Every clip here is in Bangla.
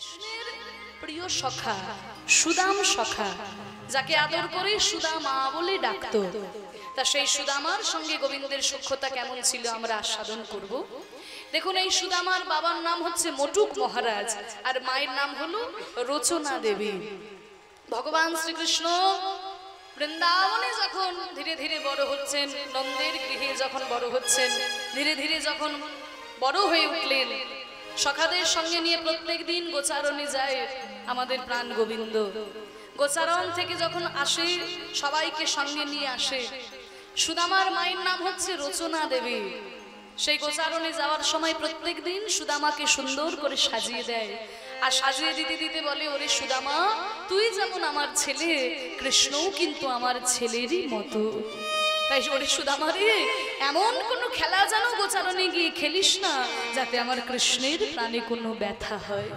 কৃষ্ণের প্রিয় সখা সুদাম সখা, যাকে আদর করে সুদামা বলে ডাকতো। তা সেই সুদামার সঙ্গে গোবিন্দের সখ্যতা কেমন ছিল আমরা আস্বাদন করব। দেখুন, এই সুদামার বাবার নাম হচ্ছে মটুক মহারাজ আর মায়ের নাম হলো রচনা দেবী। ভগবান শ্রীকৃষ্ণ বৃন্দাবনে যখন ধীরে ধীরে বড় হচ্ছেন, নন্দের গৃহে যখন বড় হচ্ছেন, ধীরে ধীরে যখন বড় হয়ে উঠলেন, সখাদের সঙ্গে নিয়ে প্রত্যেক দিন গোচারণে যায় আমাদের প্রাণ গোবিন্দ। গোচারণ থেকে যখন আসে সবাইকে সঙ্গে নিয়ে আসে। সুদামার মায়ের নাম হচ্ছে রচনা দেবী। সেই গোচারণে যাওয়ার সময় প্রত্যেক দিন সুদামাকে সুন্দর করে সাজিয়ে দেয়, আর সাজিয়ে দিতে দিতে বলে, ওরে সুদামা, তুই যেমন আমার ছেলে, কৃষ্ণও কিন্তু আমার ছেলেরই মতো। তাই ওরে সুদামা রে, এমন কোনো খেলা যেন গোচারণে গিয়ে খেলিস না যাতে আমার কৃষ্ণের প্রাণে কোনো ব্যথা হয়।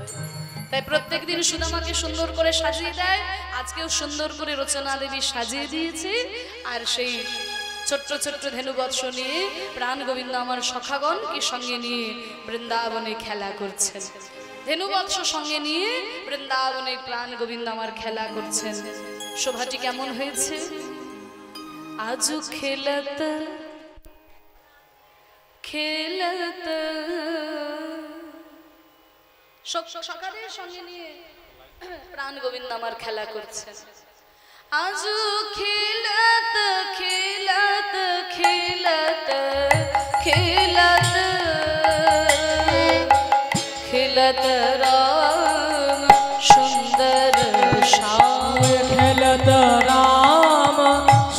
তাই প্রত্যেক দিন সুদামাকে সুন্দর করে সাজিয়ে দেয়। আজকেও সুন্দর করে রচনা দেবী সাজিয়ে দিয়েছে। আর সেই ছোট্ট ছোট্ট ধেনুবৎস নিয়ে প্রাণ গোবিন্দ আমার সখাগণকে সঙ্গে নিয়ে বৃন্দাবনে খেলা করছেন। ধেনুবৎস সঙ্গে নিয়ে বৃন্দাবনে প্রাণ গোবিন্দ আমার খেলা করছেন। শোভাটি কেমন হয়েছে? আজু খেলত খেলত সকালের সঙ্গে নিয়ে প্রাণ গোবিন্দ আমার খেলা করছেন। আজু খেলত খেলত খেলত খেলত খেলত রাম সুন্দর শ্যাম, খেলত রাম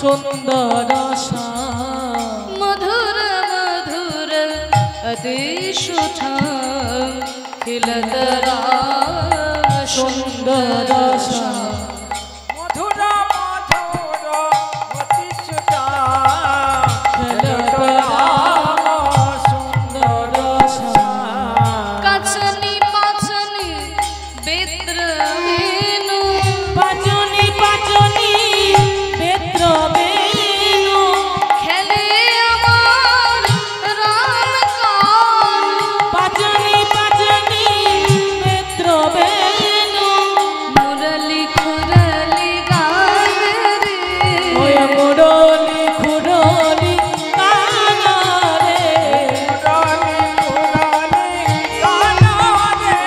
সুন্দর শ্যাম, মধুর মধুর অতি সুঠাম, খেলত রাম সুন্দর শ্যাম, মধুর মধুর অতি সুঠাম, খেলত রাম সুন্দর শ্যাম, কাচনি পাচনি বেত্র বেনু, পাচনি পাচনি বেত্র বেনু, খেলে আমার রাম কান, পাচনি পাচনি বেত্র বেনু, মুরলি খুরলি গান রে, ওই মুরলি খুরলি গান রে, মুরলি খুরলি গান রে,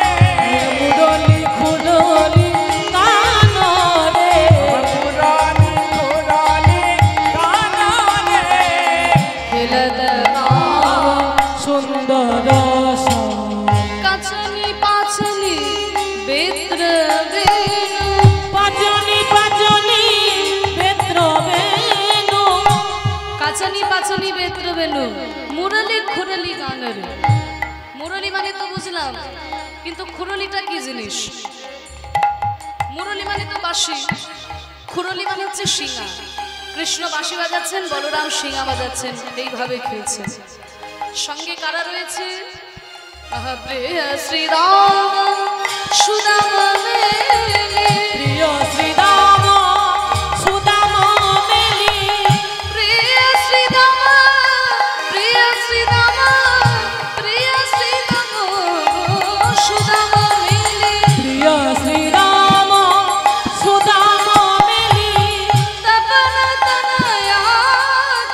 মুরলি খুরলি গান রে, মুরলি খুরলি গান রে, খেলত সুন্দর শ্যাম, কাচনি পাচনি বেত্র বেনু, পাচনি পাচনি বেত্র বেনু, কাচনি পাচনি বেত্র বেনু, মুরলি খুরলি গান রে। মুরলি মানে তো বুঝলাম, কিন্তু খুরলিটা কি জিনিস? মুরলি মানে তো বাঁশি, খুরলি মানে হচ্ছে শিঙা। কৃষ্ণ বাঁশি বাজাচ্ছেন, বলরাম শিঙা বাজাচ্ছেন, এইভাবে খেলছেন। সঙ্গে কারা রয়েছে? প্রিয় শ্রীরাম সুদাম মেলি, প্রিয় শ্রীরাম সুদাম মেলি, প্রিয় শ্রীরাম প্রিয় শ্রীরাম প্রিয় শ্রীরাম সুদাম মেলি, প্রিয় শ্রীরাম সুদাম মেলি, তপন তনয়া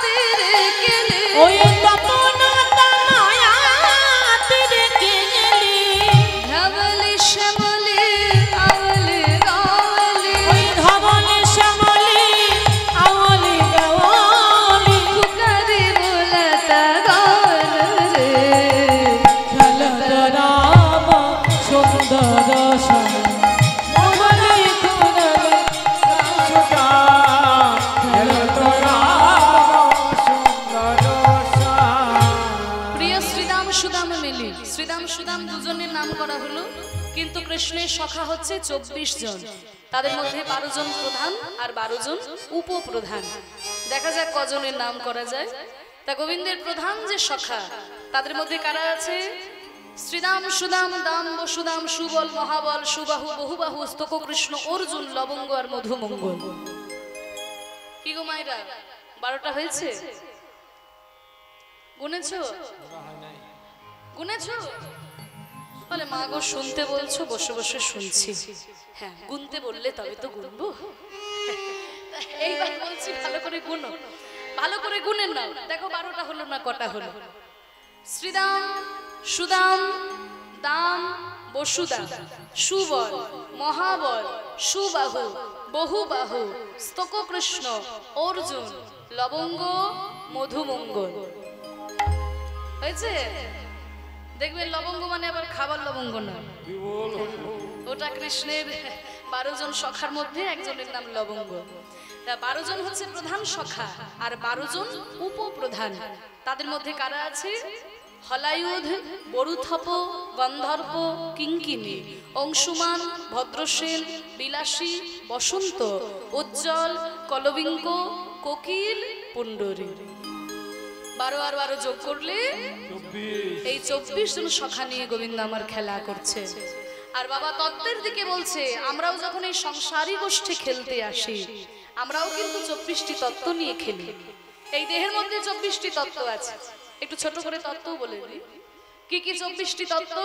তেরে কেলে, ওই তপন তনয়া তেরে কেলি, ধবলি শ্যামলি আওলি গাওলি, ওই ধবলি শ্যামলি আওলি গাওলি, কুকারি বুলত গান রে, খেলত রাম সুন্দর শ্যাম, মুরলি খুরলি সুঠাম, খেলত রাম সুন্দর শ্যাম। প্রিয় শ্রীদাম সুদাম মিলি। শ্রীদাম সুদাম দুজনের নাম করা হলো, কিন্তু কৃষ্ণের সখা হচ্ছে 24 জন। তাদের মধ্যে 12 জন প্রধান আর 12 জন উপপ্রধান। দেখা যাক কজনের নাম করা যায়। তা গোবিন্দের প্রধান যে সখা, তাদের মধ্যে কারা আছে? শ্রীদাম সুদাম দাম বসুদাম সুবল মহাবল সুবাহু বহুবাহু স্তক কৃষ্ণ অর্জুন লবঙ্গ আর মধুমঙ্গল। কি গো মায়েরা, 12টা হয়েছে? গুনেছো? গুনেছো? বলে মা গো শুনতে বলছো, বসে বসে শুনছি। হ্যাঁ, গুনতে বললে তবে তো গুনবো। এইবার বলছি ভালো করে গুনো, ভালো করে গুনেন না। দেখো 12টা হলো না কটা হলো? শ্রীদাম, সুদাম, দাম, বসুদাম, সুবল, মহাবল, সুবাহু, বহুবাহু, স্তককৃষ্ণ, অর্জুন, লবঙ্গ, মধুমঙ্গল। হয়েছে? দেখবেন লবঙ্গ মানে আবার খাবার লবঙ্গ নয়, ওটা কৃষ্ণের 12 জন সখার মধ্যে একজনের নাম লবঙ্গ। 12 জন হচ্ছে প্রধান সখা আর 12 জন উপপ্রধান। তাদের মধ্যে কারা আছে? হলায়ুধ, বরুথপ, গন্ধর্ব, কিঙ্কিনী, অংশুমান, ভদ্রসেন, বিলাসী, বসন্ত, উজ্জ্বল, কলবিঙ্ক, কোকিল, পুণ্ডরী। 12 আর 12 যোগ করলে এই 24 জন সখা নিয়ে গোবিন্দ আমার খেলা করছে। আর বাবা তত্ত্বের দিকে বলছে, আমরাও যখন এই সংসারী গোষ্ঠী খেলতে আসি, আমরাও কিন্তু 24টি তত্ত্ব নিয়ে খেলি। এই দেহের মধ্যে 24টি তত্ত্ব আছে। একটু ছোট করে তত্ত্ব বলে দিই। কি কি 24টি তত্ত্ব?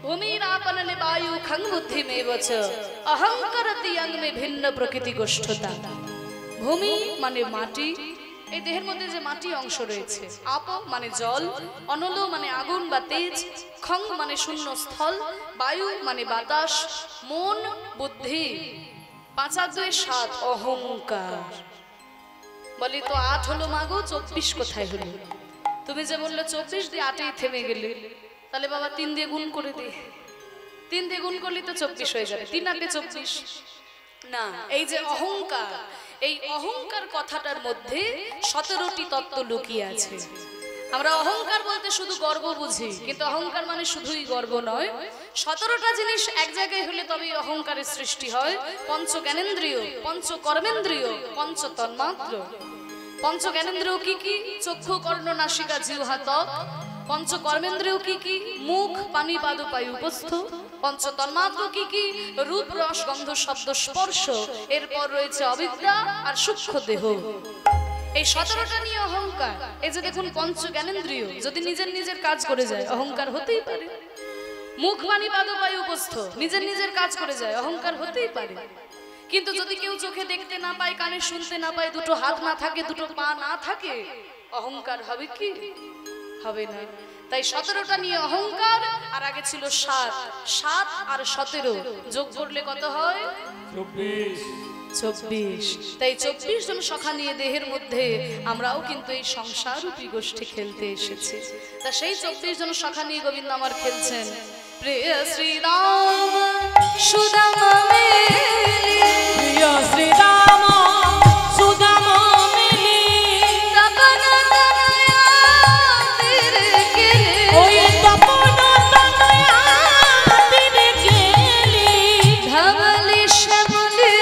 ভূমির আপনলে বায়ু খং বুদ্ধি মে বচ অহংকারতি অঙ্গ মে ভিন্ন প্রকৃতি গোষ্ঠতা। ভূমি মানে মাটি, এই দেহের মধ্যে যে মাটি অংশ রয়েছে। আপ মানে জল, অনল মানে আগুন বা তেজ, খং মানে শূন্য স্থল, বায়ু মানে বাতাস, মন, বুদ্ধি, 5 আর 2 7 অহংকার। বলি তো 8 হলো মাগো, 24 কোথায় হলো? তুমি যে বললে 24 দিয়ে 8এই থেমে গেলে, তাহলে বাবা 3 দিয়ে গুণ করে দে। 3 দিয়ে গুণ করলে তো 24 হয়ে যাবে। 3 8 24 না। এই যে অহংকার, এই অহংকার কথাটার মধ্যে 17টি তত্ত্ব লুকিয়ে আছে। আমরা অহংকার বলতে শুধু গর্ব বুঝি, কিন্তু অহংকার মানে শুধুই গর্ব নয়। 17টা জিনিস এক জায়গায় হলে তবেই অহংকারের সৃষ্টি হয়। পঞ্চ জ্ঞানেন্দ্রিয়, পঞ্চ কর্মেন্দ্রিয়, পঞ্চ তন্মাত্র। পঞ্চ জ্ঞানেন্দ্রিয় কি কি? চক্ষু, কর্ণ, নাসিকা, জিহ্বা, ত্বক। পঞ্চ কর্মেন্দ্রিয় কি কি? মুখ, পানি, পাদ, পায়ু, উপস্থ। পঞ্চ তন্মাত্র কি কি? রূপ, রস, গন্ধ, শব্দ, স্পর্শ। এরপর রয়েছে অবিদ্যা আর সূক্ষ্ম দেহ। এই 17টা নিয়ে অহংকার। এই যে দেখুন পঞ্চ জ্ঞানেন্দ্রিয় যদি নিজের নিজের কাজ করে যায়, অহংকার হতেই পারে। মুখ, পানি, পাদ, পায়ু, উপস্থ নিজের নিজের কাজ করে যায়, অহংকার হতেই পারে। কিন্তু যদি কেউ চোখে দেখতে না পায়, কানে শুনতে না পায়, 2টো হাত না থাকে, 2টো পা না থাকে, অহংকার হবে কি? হবে না। তাই 17টা নিয়ে অহংকার। আর আগে ছিল 7। 7 আর 17 যোগ করলে কত হয়? 24। তাই 24 জন সখা নিয়ে দেহের মধ্যে আমরাও কিন্তু এই সংসার রূপী গোষ্ঠী খেলতে এসেছি। তা সেই 24 জন সখা নিয়ে গোবিন্দ আমার খেলছেন। প্রিয় শ্রীরাম সুদাম মিলি, প্রিয় শ্রীরাম সুদাম মিলি, তপন তনয়া তীরে গেলে, ওই তপন তনয়া তীরে গেলি, ধবলি শ্যামলি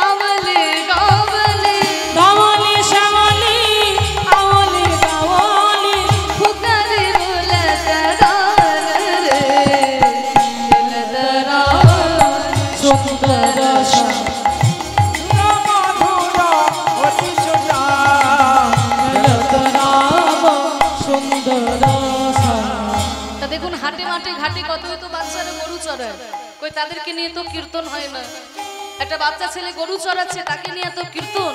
আমলি গাবলি, ধবলি শ্যামলি আমলি গাওয়ালি, ফুকারি বুলত গান রে, দিলদরা সুন্দর মধুর অতি সোজা, রাম সুন্দর। তা দেখুন হাটে মাঠে ঘাটে কত তো বাচ্চারা গরু চড়ায়, কই তাদেরকে নিয়ে তো কীর্তন হয় না। একটা বাচ্চা ছেলে গরু চড়াচ্ছে, তাকে নিয়ে তো কীর্তন।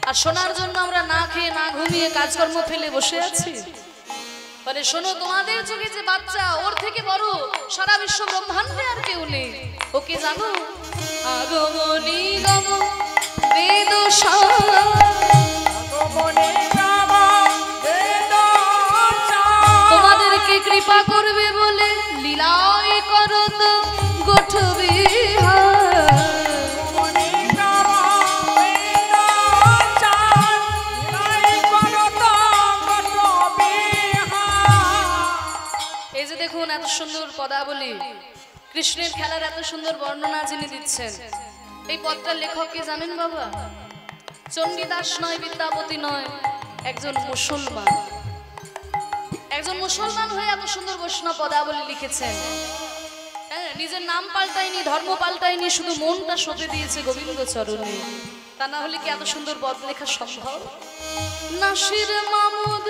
আর শোনার জন্য আমরা না খেয়ে না ঘুমিয়ে কাজকর্ম ফেলে বসে আছি। বলে শোনো, তোমাদের চোখে যে বাচ্চা, ওর থেকে বড় সারা বিশ্ব ব্রহ্মাণ্ডে আর কেউ নেই। ওকে জানো? আগমনী গম বেদ তোমাদেরকে কৃপা করবে বলে লীলাই করো তো গোঠবি। এই যে দেখুন এত সুন্দর পদাবলী, কৃষ্ণের খেলার এত সুন্দর বর্ণনা যিনি দিচ্ছেন, এই পদটার লেখক কে জানেন বাবা? চণ্ডীদাস নয়, বিদ্যাপতি নয়, একজন মুসলমান। একজন মুসলমান হয়ে এত সুন্দর বৈষ্ণব পদাবলী লিখেছেন। হ্যাঁ, নিজের নাম পাল্টায়নি, ধর্ম পাল্টায়নি, শুধু মনটা সঁপে দিয়েছে গোবিন্দ চরণে। তা না হলে কি এত সুন্দর পদ লেখা সম্ভব? নাসির মামুদ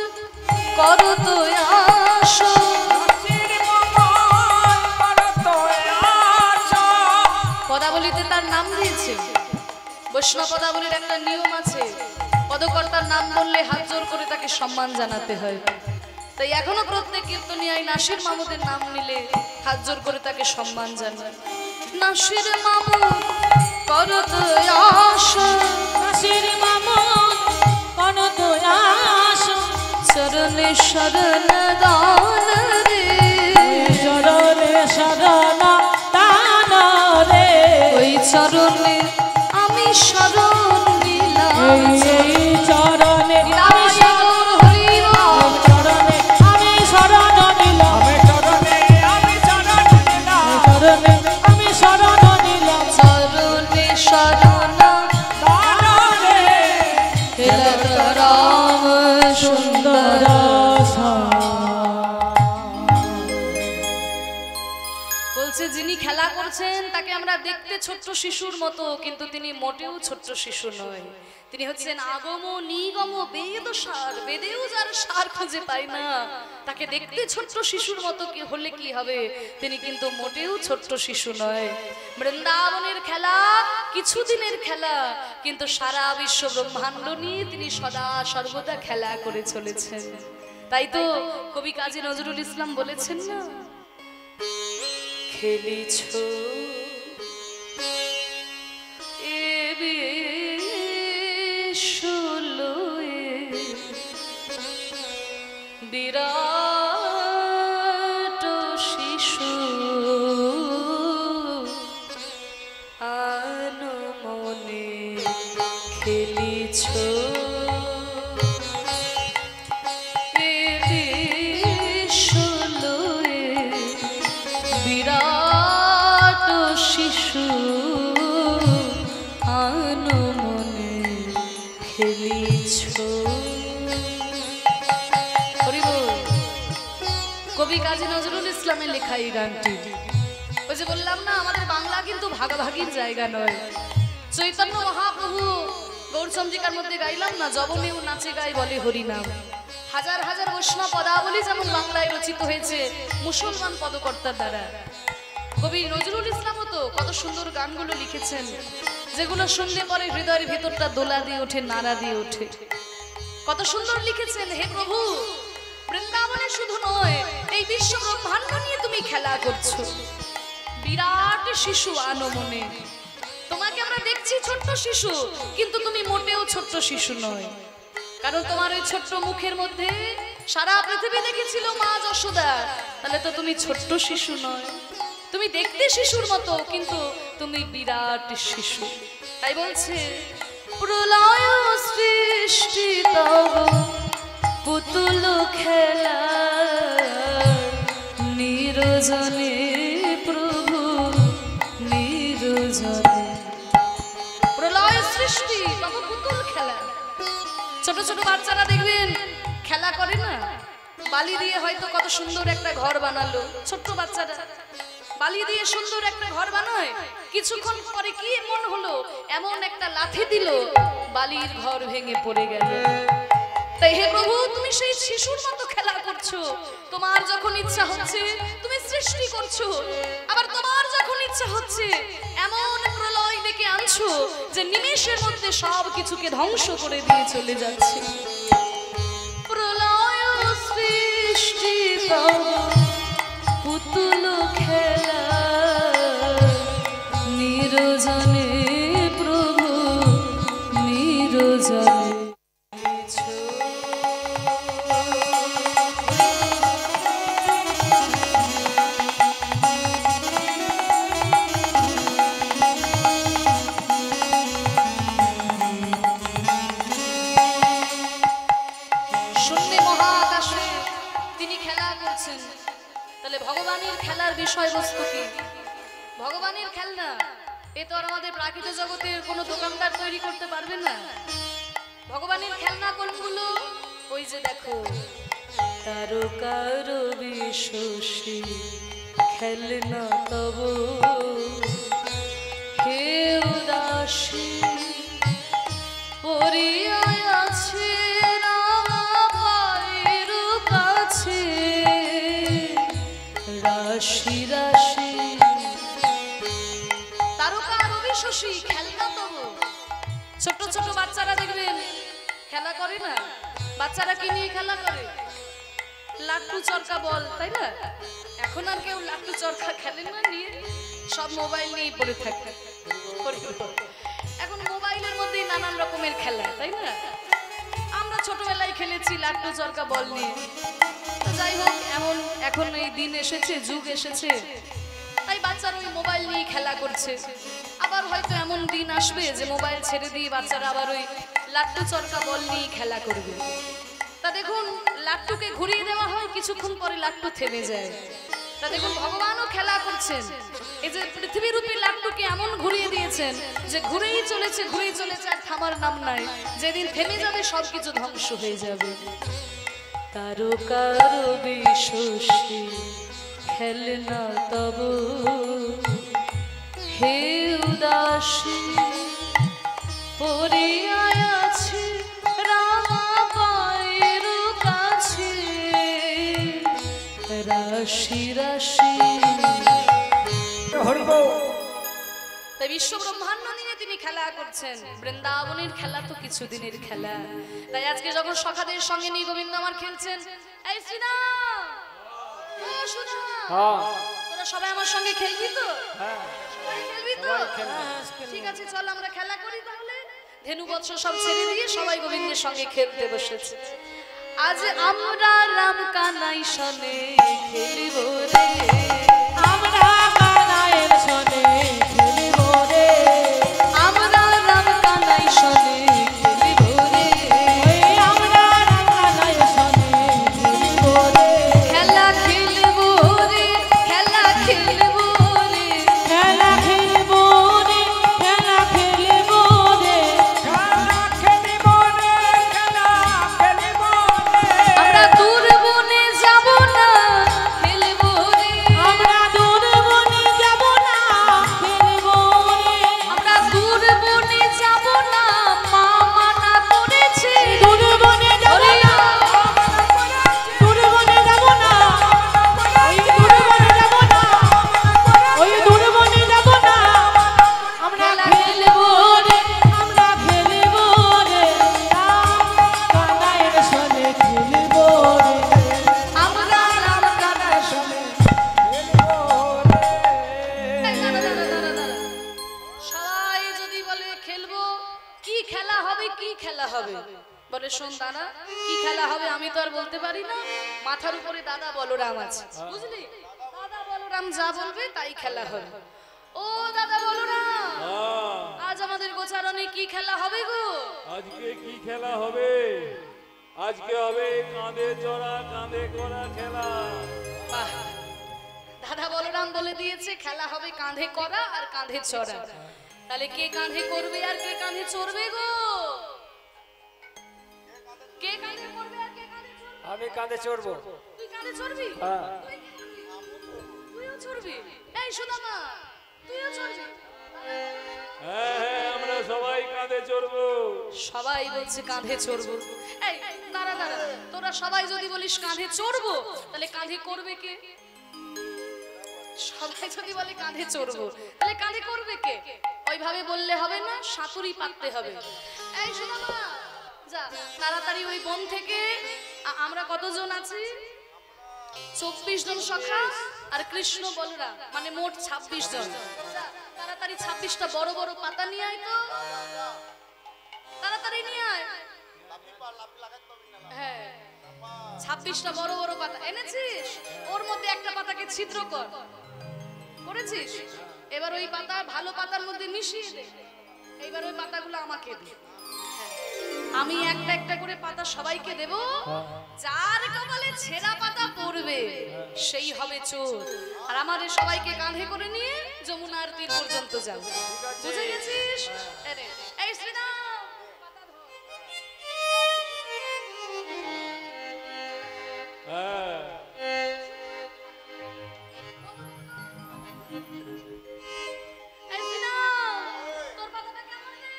করো তো আশো, পদাবলিতে তার নাম দিয়েছে। বৈষ্ণব পদাবলীর একটা নিয়ম আছে, পদকর্তার নাম বললে হাত জোর করে তাকে সম্মান জানাতে হয়। তাই এখনো প্রত্যেক কীর্তনিয়ায় নাসির মামুদের নাম নিলে হাত জোর করে তাকে সম্মান জানায়। নাসির মামু করত আশা, নাসির মামু করত আশা, চরণে শরণ দান রে, চরণে শরণ দান রে, ওই চরণে আমি শরণ নিলাম, এই চরণে আমি শরণ হইল, চরণে আমি শরণ নিলাম, চরণে আমি শরণ নিলাম, চরণে আমি শরণ নিলাম, চরণে শরণ দান রে, খেলত রাম সুন্দর। বলছে যিনি খেলা করছেন তাকে আমরা দেখতে ছোট্ট শিশুর মতো, কিন্তু তিনি মোটেও ছোট্ট শিশু নয়। তিনি হচ্ছেন আগম নিগম বেদ সার, বেদেও যার সার খুঁজে পায় না, তাকে দেখতে ছোট্ট শিশুর মতো কি হলে কি হবে, তিনি কিন্তু মোটেও ছোট্ট শিশু নয়। বৃন্দাবনের খেলা কিছুদিনের খেলা, কিন্তু সারা বিশ্ব ব্রহ্মাণ্ড নিয়ে তিনি সদা সর্বদা খেলা করে চলেছেন। তাই তো কবি কাজী নজরুল ইসলাম বলেছেন না, খেলিছ এ বিশ্বলয়ে বিরাট শিশু আনমনে খেলিছ এ বিশ্বলয়ে বিরাট শিশু আনমনে খেলিছ। কবি কাজী নজরুল ইসলামের লেখা এই গানটি। ওই যে বললাম না, আমাদের বাংলা কিন্তু ভাগাভাগির জায়গা নয়। চৈতন্য মহাপ্রভু গৌরচন্দ্রিকার মধ্যে গাইলাম না, জবনেও নাচে গাই বলে হরিনাম। হাজার হাজার বৈষ্ণব পদাবলী যেমন বাংলায় রচিত হয়েছে মুসলমান পদকর্তার দ্বারা, কবি নজরুল ইসলামও তো কত সুন্দর গানগুলো লিখেছেন, যেগুলো শুনলে পরে হৃদয়ের ভেতরটা দোলা দিয়ে ওঠে, নাড়া দিয়ে ওঠে। কত সুন্দর লিখেছেন, হে প্রভু বৃন্দাবনে শুধু নয়, এই বিশ্ব ব্রহ্মাণ্ড নিয়ে তুমি খেলা করছো, বিরাট শিশু আনমনে। তোমাকে আমরা দেখছি ছোট্ট শিশু, কিন্তু তুমি মোটেও ছোট্ট শিশু নয়। কারণ তোমার ওই ছোট্ট মুখের মধ্যে সারা পৃথিবী দেখেছিল মা যশোদা, তাহলে তো তুমি ছোট্ট শিশু নয়। তুমি দেখতে শিশুর মতো, কিন্তু তুমি বিরাট শিশু। তাই বলছে প্রলয় সৃষ্টি তব পুতুল খেলা, নিরজনে প্রভু নিরজনে। প্রলয় সৃষ্টি তব পুতুল খেলা। ছোট ছোট বাচ্চারা দেখবেন খেলা করে না, বালি দিয়ে হয়তো কত সুন্দর একটা ঘর বানালো। ছোট্ট বাচ্চারা বালি দিয়ে সুন্দর একটা ঘর বানায়, কিছুক্ষণ পরে কি মন হলো, এমন একটা লাথি দিল, বালির ঘর ভেঙে পড়ে গেল। তাই হে প্রভু তুমি সেই শিশুর মতো খেলা করছো। তোমার যখন ইচ্ছা হচ্ছে তুমি সৃষ্টি করছো, আবার তোমার যখন ইচ্ছা হচ্ছে এমন প্রলয় ডেকে আনছো যে নিমেষের মধ্যে সব কিছুকে ধ্বংস করে দিয়ে চলে যাচ্ছে। প্রলয় সৃষ্টি তব পুতুল খেলা, নিরজনে প্রভু নিরজনে। তাহলে ভগবানের খেলার বিষয়বস্তু কি? ভগবানের খেলনা এ তো আর আমাদের প্রাকৃত জগতের কোনো দোকানদার তৈরি করতে পারবে না। ভগবানের খেলনা কোনগুলো? ওই যে দেখো, তারকার বিশ্বসী খেলনা তব হে উদাসী পরিয়ায় আছে রাশি রাশি। তারকা শশী খেলনা তবু। ছোট ছোট বাচ্চারা দেখবেন খেলা করে না, বাচ্চারা কি নিয়ে খেলা করে? লাট্টু চরকা বল, তাই না? এখন আর কেউ লাট্টু চরকা খেলে না, নিয়ে সব মোবাইল নিয়েই পড়ে থাকে। এখন মোবাইলের মধ্যেই নানান রকমের খেলা, তাই না? আমরা ছোটবেলায় খেলেছি লাট্টু চরকা বল নিয়ে। যাই হোক, এমন এখন এই দিন এসেছে, যুগ এসেছে, তাই বাচ্চারা ওই মোবাইল নিয়ে খেলা করছে। আবার হয়তো এমন দিন আসবে যে মোবাইল ছেড়ে দিয়ে বাচ্চারা আবার ওই লাট্টু চরকা বল নিয়ে খেলা করবে। তা দেখুন, লাট্টুকে ঘুরিয়ে দেওয়া হয়, কিছুক্ষণ পরে লাট্টু থেমে যায়। তা দেখুন, ভগবানও খেলা করছেন। এই যে পৃথিবীরূপী লাট্টুকে এমন ঘুরিয়ে দিয়েছেন যে ঘুরেই চলেছে, ঘুরেই চলেছে, আর থামার নাম নাই। যেদিন থেমে যাবে সবকিছু ধ্বংস হয়ে যাবে। তারকার বিশ্বসী খেলনা তব হে উদাসী পড়িয়া আছে রামা পায়ের কাছে রাশি রাশি। তাই বিশ্ব ব্রহ্মাণ্ড নিয়ে তিনি খেলা করছেন। বৃন্দাবনের খেলা তো কিছুদিনের খেলা। তাই আজকে যখন সখাদের সঙ্গে নিয়ে গোবিন্দ আমার খেলছেন, এই শ্রীরাম, ও সুধা, তোরা সবাই আমার সঙ্গে খেলবি তো? সবাই খেলবি তো? ঠিক আছে, চল আমরা খেলা করি তাহলে। ধেনু বৎস সব ছেড়ে দিয়ে সবাই গোবিন্দের সঙ্গে খেলতে বসেছে। আজ আমরা রাম কানাই সনে খেলিব রে, আমরা কানাইয়ের সনে খেলিব রে, আমরা রাম কানাই সনে খেলিব রে, আমরা রাম কানাইয়ের সনে খেলিব রে, খেলা খেলব রে, খেলা খেলব রে, খেলা খেলিব রে, খেলা খেলিব রে, খেলা খেলিব রে, খেলা খেলিব রে, আমরা দূর বনে যাব না খেলব রে, আমরা দূর বনে যাব না খেলিব রে, আমরা দূর বনে যাব না, মা মানা করেছে। দূর বনে যাব না, দূর বনে যাব না, ওই দূর বনে যাব না, ওই দূর বনে যাব না, আমরা খেলিব রে, আমরা খেলিব রে, কানাইয়ের সনে খেলিব রে, আমরা রাম কানাই সনে। এই দাঁড়া, দাঁড়া, দাঁড়া, দাঁড়া। সবাই যদি বলে খেলবো, কি খেলা হবে, কি খেলা হবে? বলে শোন দাদা, কি খেলা হবে আমি তো আর বলতে পারি না। মাথার উপরে দাদা বলরাম আছে, বুঝলি? দাদা বলরাম যা বলবে তাই খেলা হবে। ও দাদা বলরাম, আজ আমাদের গোচারণে কি খেলা হবে গো? আজকে কি খেলা হবে? আজকে হবে কাঁধে চড়া কাঁধে করা খেলা। বাহ, দাদা বলরাম বলে দিয়েছে খেলা হবে কাঁধে করা আর কাঁধে চড়া। তাহলে কে কাঁধে করবে আর কে কাঁধে চড়বে গো? কে কাঁধে করবে আর কে কাঁধে চড়বে? আমি কাঁধে চড়বো। তুই কাঁধে চড়বি? হ্যাঁ। তুই কি করবি? তুইও চড়বি? এই সুদামা, তুইও চড়বি? হ্যাঁ হ্যাঁ, আমরা সবাই কাঁধে চড়বো। সবাই বলছে কাঁধে চড়বো। এই দাঁড়া দাঁড়া, তোরা সবাই যদি বলিস কাঁধে চড়বো, তাহলে কাঁধে করবে কে? সবাই যদি বলে কাঁধে চড়বো, তাহলে কাঁধে করবে কে? ওইভাবে বললে হবে না, সাঁতুরি পাততে হবে। এই সুদামা, যা তাড়াতাড়ি ওই বন থেকে আমরা কতজন আছি? 24 জন সখা আর কৃষ্ণ বলরাম, মানে মোট 26 জন। যা, তাড়াতাড়ি 26টা বড় বড় পাতা নিয়ে আয় তো, তাড়াতাড়ি নিয়ে আয়। হ্যাঁ, 26টা বড় বড় পাতা এনেছিস? ওর মধ্যে একটা পাতাকে ছিদ্র কর, করেছিস? এবার ওই পাতা ভালো পাতার মধ্যে মিশিয়ে দে। এইবার ওই পাতাগুলো আমাকে দে। আমি একটা একটা করে পাতা সবাইকে দেব। যার কপালে ছেঁড়া পাতা পড়বে সেই হবে চোর। আর আমাদের সবাইকে কাঁধে করে নিয়ে যমুনার তীর পর্যন্ত যাব। বুঝে গেছিস? এই শ্রীরাম, পাতা ধর। হ্যাঁ। এই শ্রীরাম, তোর পাতাটা কেমন রে?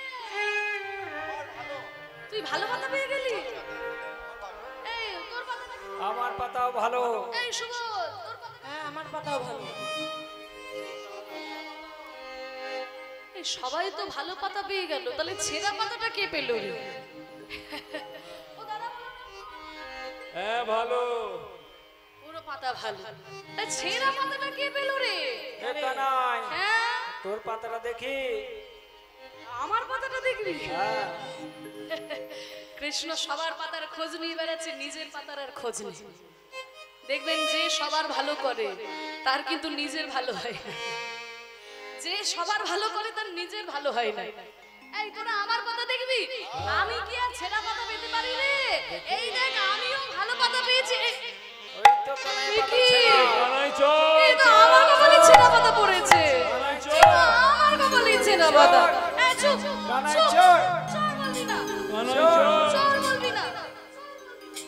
তুই ভালো পাতা পেয়ে গেলি? এই তোর পাতাটা কেমন? আমার পাতাও ভালো। এই সুবোধ, তোর পাতা? হ্যাঁ, আমার পাতাও ভালো। এই সবাই তো ভালো পাতা পেয়ে গেল, তাহলে ছেঁড়া পাতাটা কে পেল রে? ও দাদা, হ্যাঁ ভালো। পুরো পাতা ভালো, এই ছেঁড়া পাতাটা কে পেল রে? এ কানাই, হ্যাঁ, তোর পাতাটা দেখি। আমার পাতাটা দেখবি? হ্যাঁ, কৃষ্ণ সবার পাতার খোঁজ নিয়ে বেড়াচ্ছে, নিজের পাতার আর খোঁজ নেই। দেখবেন যে সবার ভালো করে তার কিন্তু নিজের ভালো হয় না, যে সবার ভালো করে তার নিজের ভালো হয় না। এই তোরা আমার পাতা দেখবি, আমি কি আর ছেঁড়া পাতা পেতে পারি রে? এই দেখ আমিও ভালো পাতা পেয়েছি। ওই তো কানাই এ পাতা কি? ছেঁড়া। কানাই চল এই তো আমার কপালে ছেঁড়া পাতা পড়েছে, কানাই চল আমার কপালে ছেঁড়া পাতা। এই চুপ কানাই চুপ, চোর। চোর বলবি না, কানাই চল চোর বলবি না।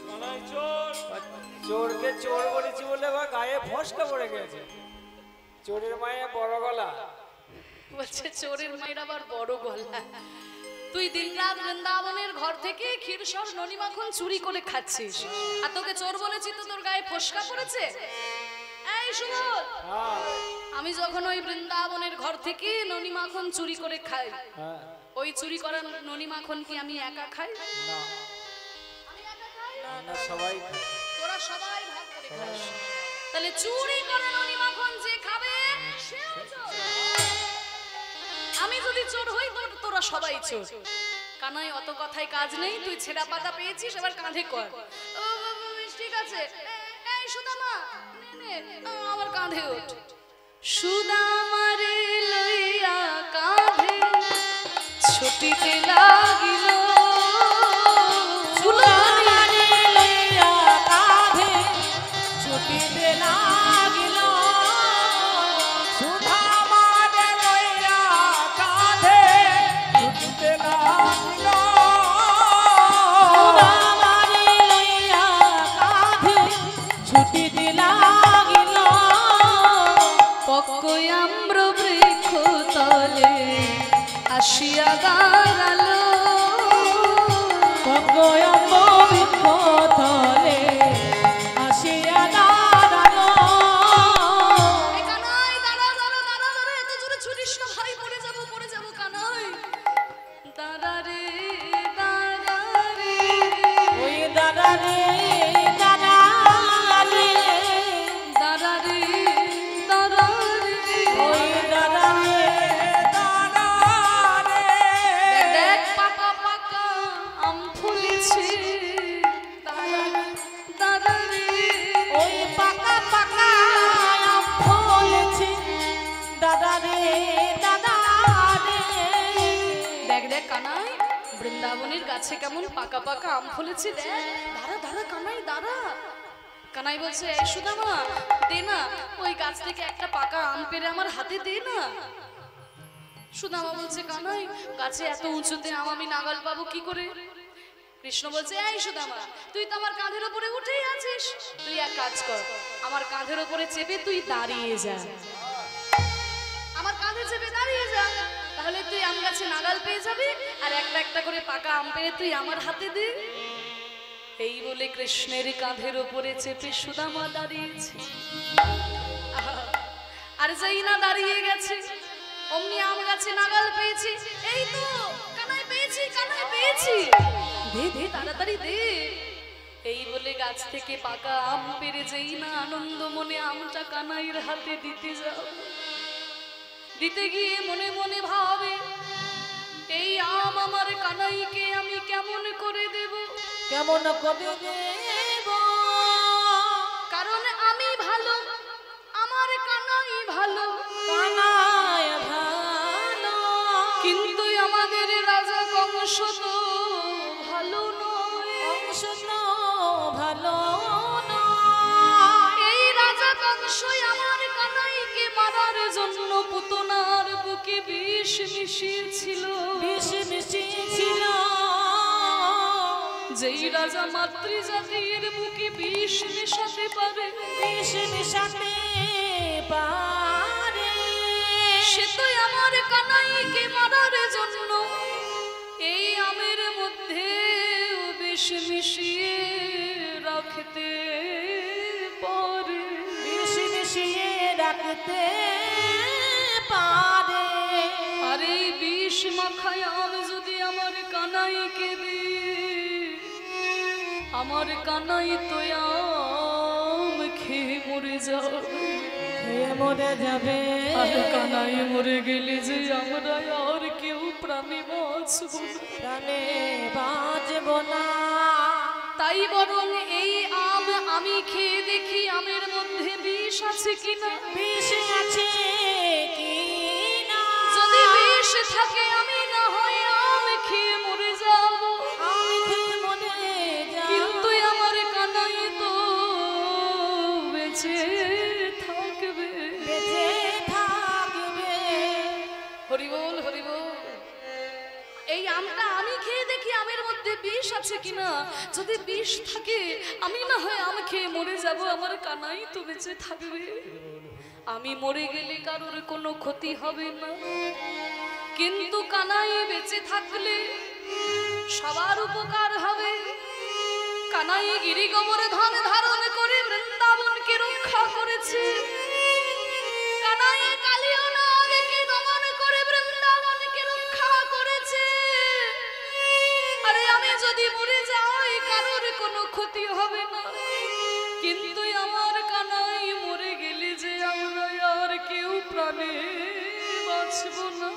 কানাই চল। চোরকে চোর বলেছি বলে আবার গায়ে ফসকা পড়ে গেছে। চোরের মায়ে বড় গলা। বলছে চোরের মায়ের আবার বড় গলা। তুই দিনরাত বৃন্দাবনের ঘর থেকে ক্ষীরসর ননি মাখন চুরি করে খাচ্ছিস, আর তোকে চোর বলেছি তো তোর গায়ে ফসকা পড়েছে? এই সুবোধ, হ্যাঁ, আমি যখন ওই বৃন্দাবনের ঘর থেকে ননি মাখন চুরি করে খাই, হ্যাঁ, ওই চুরি করা ননি মাখন কি আমি একা খাই? না, আমি একা খাই? না, সবাই খায়। তোরা সবাই ভাগ করে খাস। তাহলে চুরি করে ননি মাখন যে খাবে সেও চোর। আমি যদি চোর হই তোরা সবাই চোর। কানাই অত কথায় কাজ নেই, তুই ছেঁড়া পাতা পেয়েছিস, এবার কাঁধে কর। ও, ঠিক আছে। এই সুদামা, নে নে, আমার কাঁধে ওঠ। সুদামা রে লইয়া কাঁধে ছুটিতে লাগিল, সুদামা রে লইয়া কাঁধে ছুটিতে লাগিল, সুদামা রে লইয়া কাঁধে ছুটিতে লাগিল। সুদামা রে লইয়া কাঁধে ছুটিতে লাগিল, পক্কই আম্র বৃক্ষ তলে আসিয়া দাঁড়ালো, পক্কয়ম্ব বৃক্ষ তলে আসিয়া দাঁড়ালো। এই কানাই, দাঁড়া দাঁড়া দাঁড়া দাঁড়া, এত জোরে ছুটিস না ভাই, পড়ে যাবো কানাই। দাঁড়া রে দাঁড়া রে, ওই দাদা রে দাদা রে, দাঁড়া রে দাঁড়া রে, ওই দাদা রে দাদা রে। দেখ দেখ পাকা পাকা আম ফুলেছে, দাঁড়া দাঁড়া রে, ওই পাকা পাকা আম ফলেছে, দাদা রে দাদা রে। দেখ দেখ কানাই, বৃন্দাবনের গাছে কেমন পাকা পাকা আম ফলেছে, দেখ। দাঁড়া দাঁড়া কানাই দাঁড়া। কানাই বলছে এই সুদামা, দে না ওই গাছ থেকে একটা পাকা আম পেড়ে আমার হাতে দে না। সুদামা বলছে কানাই, গাছে এত উঁচুতে আম আমি নাগাল পাবো কি করে? কৃষ্ণ বলছে এই সুদামা, তুই তো আমার কাঁধের উপরে উঠেই আছিস, তুই এক কাজ কর, আমার কাঁধের উপরে চেপে তুই দাঁড়িয়ে যা, আমার কাঁধে চেপে দাঁড়িয়ে যা, তাহলে তুই আম গাছে নাগাল পেয়ে যাবি, আর একটা একটা করে পাকা আম পেড়ে তুই আমার হাতে দে। এই বলে কৃষ্ণের কাঁধের উপরে চেপে সুদামা দাঁড়িয়েছে। আহা, আর যেই না দাঁড়িয়ে গেছে অমনি আম গাছে নাগাল পেয়েছি। এই তো কানাই পেয়েছি, কানাই পেয়েছি, দে দে তাড়াতাড়ি দে। এই বলে গাছ থেকে পাকা আম পেড়ে যেই না আনন্দ মনে আমটা কানাইয়ের হাতে দিতে যাও, দিতে গিয়ে মনে মনে ভাবে এই আম আমার কানাইকে আমি কেমন করে দেব, কেমন করে দেব, কারণ আমি ভালো আমার কানাই ভালো, কানাই ভালো, কিন্তু আমাদের রাজা কংস তো ভালো নয়, অংশ তো ভালো নয়। এই রাজা কংসই আমার কানাইকে মারার জন্য পুতনার বুকে বিষ মিশিয়েছিল, বিষ মিশিয়েছিল, যেই রাজা মাতৃজাতির বুকে বিষ মেশাতে পারে, বিষ মিশাতে পারে, সে তো আমার কানাইকে মারার জন্য এই আমের মধ্যে বিষ মিশিয়ে রাখতে পারে, বিষ মিশিয়ে রাখতে পারে। আর এই মাখায় আম যদি আমার কানাইকে দিই, আমার কানাই তো আম খেয়ে মরে যাবে। মরে যাবে। আর কানাই মরে গেলে যে আমরা আর কেউ প্রাণে বাঁচব না, প্রাণে বাঁচব না। তাই বরং এই আম আমি খেয়ে দেখি আমের মধ্যে বিষ আছে কিনা। বিষ আছে কিনা? যদি বিষ থাকে আমি না হয় আম খেয়ে মরে যাব। আমি খেয়ে মরে যাব। কিন্তু আমার কানাই তো বেঁচে থাকবে, বেঁচে থাকবে। হরি বল হরি বল। এই আমটা আমি খেয়ে দেখি আমের মধ্যে বিষ আছে কিনা। যদি বিষ থাকে আমি না হয় আম খেয়ে মরে যাব, আমার কানাই তো বেঁচে থাকবে। আমি মরে গেলে কারোর কোনো ক্ষতি হবে না, কিন্তু কানাই বেঁচে থাকলে সবার উপকার হবে। কানাই গিরি গোবর্ধন ধারণ করে বৃন্দাবনকে রক্ষা করেছে। কানাই কালিও নাগকে দমন করে বৃন্দাবনকে রক্ষা করেছে। আরে আমি যদি মরে যাই কারোর কোনো ক্ষতি হবে না, কিন্তু আমার কানাই মরে গেলে যে আমরা আর কেউ প্রাণে বাঁচব না,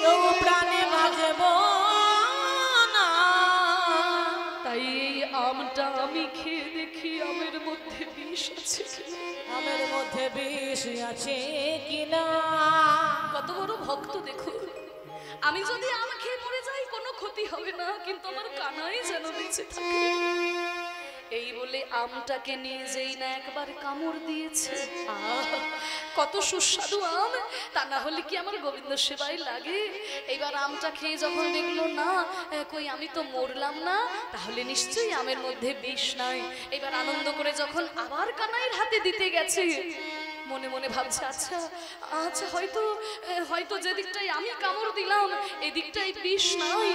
কেউ প্রাণে বাঁচব না। তাই এই আমটা আমি খেয়ে দেখি আমের মধ্যে বিষ আছে কিনা। আমের মধ্যে বিষ আছে কিনা? কত বড় ভক্ত দেখো। আমি যদি আম খেয়ে মরে যাই কোনো ক্ষতি হবে না, কিন্তু আমার কানাই যেন বেঁচে থাকে। এই বলে আমটাকে নিয়ে যেই না একবার কামড় দিয়েছে, কত সুস্বাদু আম, তা না হলে কি আমার গোবিন্দ সেবাই লাগে। এইবার আমটা খেয়ে যখন দেখলো না কই আমি তো মরলাম না, তাহলে নিশ্চয়ই আমের মধ্যে বিষ নাই। এবার আনন্দ করে যখন আবার কানাইয়ের হাতে দিতে গেছে, মনে মনে ভাবছে আচ্ছা আচ্ছা হয়তো হয়তো যে দিকটাই আমি কামড় দিলাম এই দিকটাই বিষ নাই,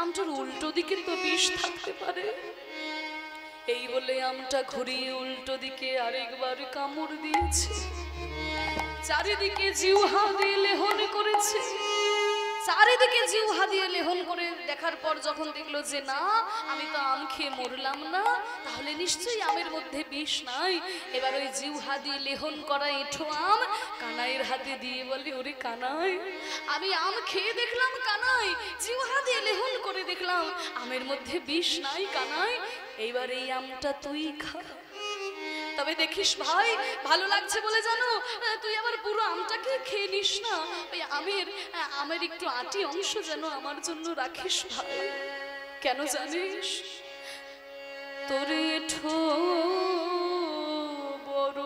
আমটার উল্টো দিকে তো বিষ থাকতে পারে। এই বলে আমটা ঘুরিয়ে উল্টো দিকে আরেকবার কামড় দিয়েছে। চারিদিকে জিহ্বা দিয়ে লেহন করেছে। চারিদিকে জিহ্বা দিয়ে লেহন করে দেখার পর যখন দেখলো যে না আমি তো আম খেয়ে মরলাম না, তাহলে নিশ্চয়ই আমের মধ্যে বিষ নাই। এবার ওই জিহ্বা দিয়ে লেহন করা এঁঠো আম কানাইয়ের হাতে দিয়ে বলে, ওরে কানাই আমি আম খেয়ে দেখলাম, কানাই জিহ্বা দিয়ে লেহন করে দেখলাম আমের মধ্যে বিষ নাই কানাই, এইবার এই আমটা তুই খা। তবে দেখিস ভাই ভালো লাগছে বলে জানো তুই আবার পুরো আমটাকে খেয়ে নিস না, ওই আমের একটু আটি অংশ যেন আমার জন্য রাখিস ভাই। কেন জানিস? তোরে এঁঠো বড়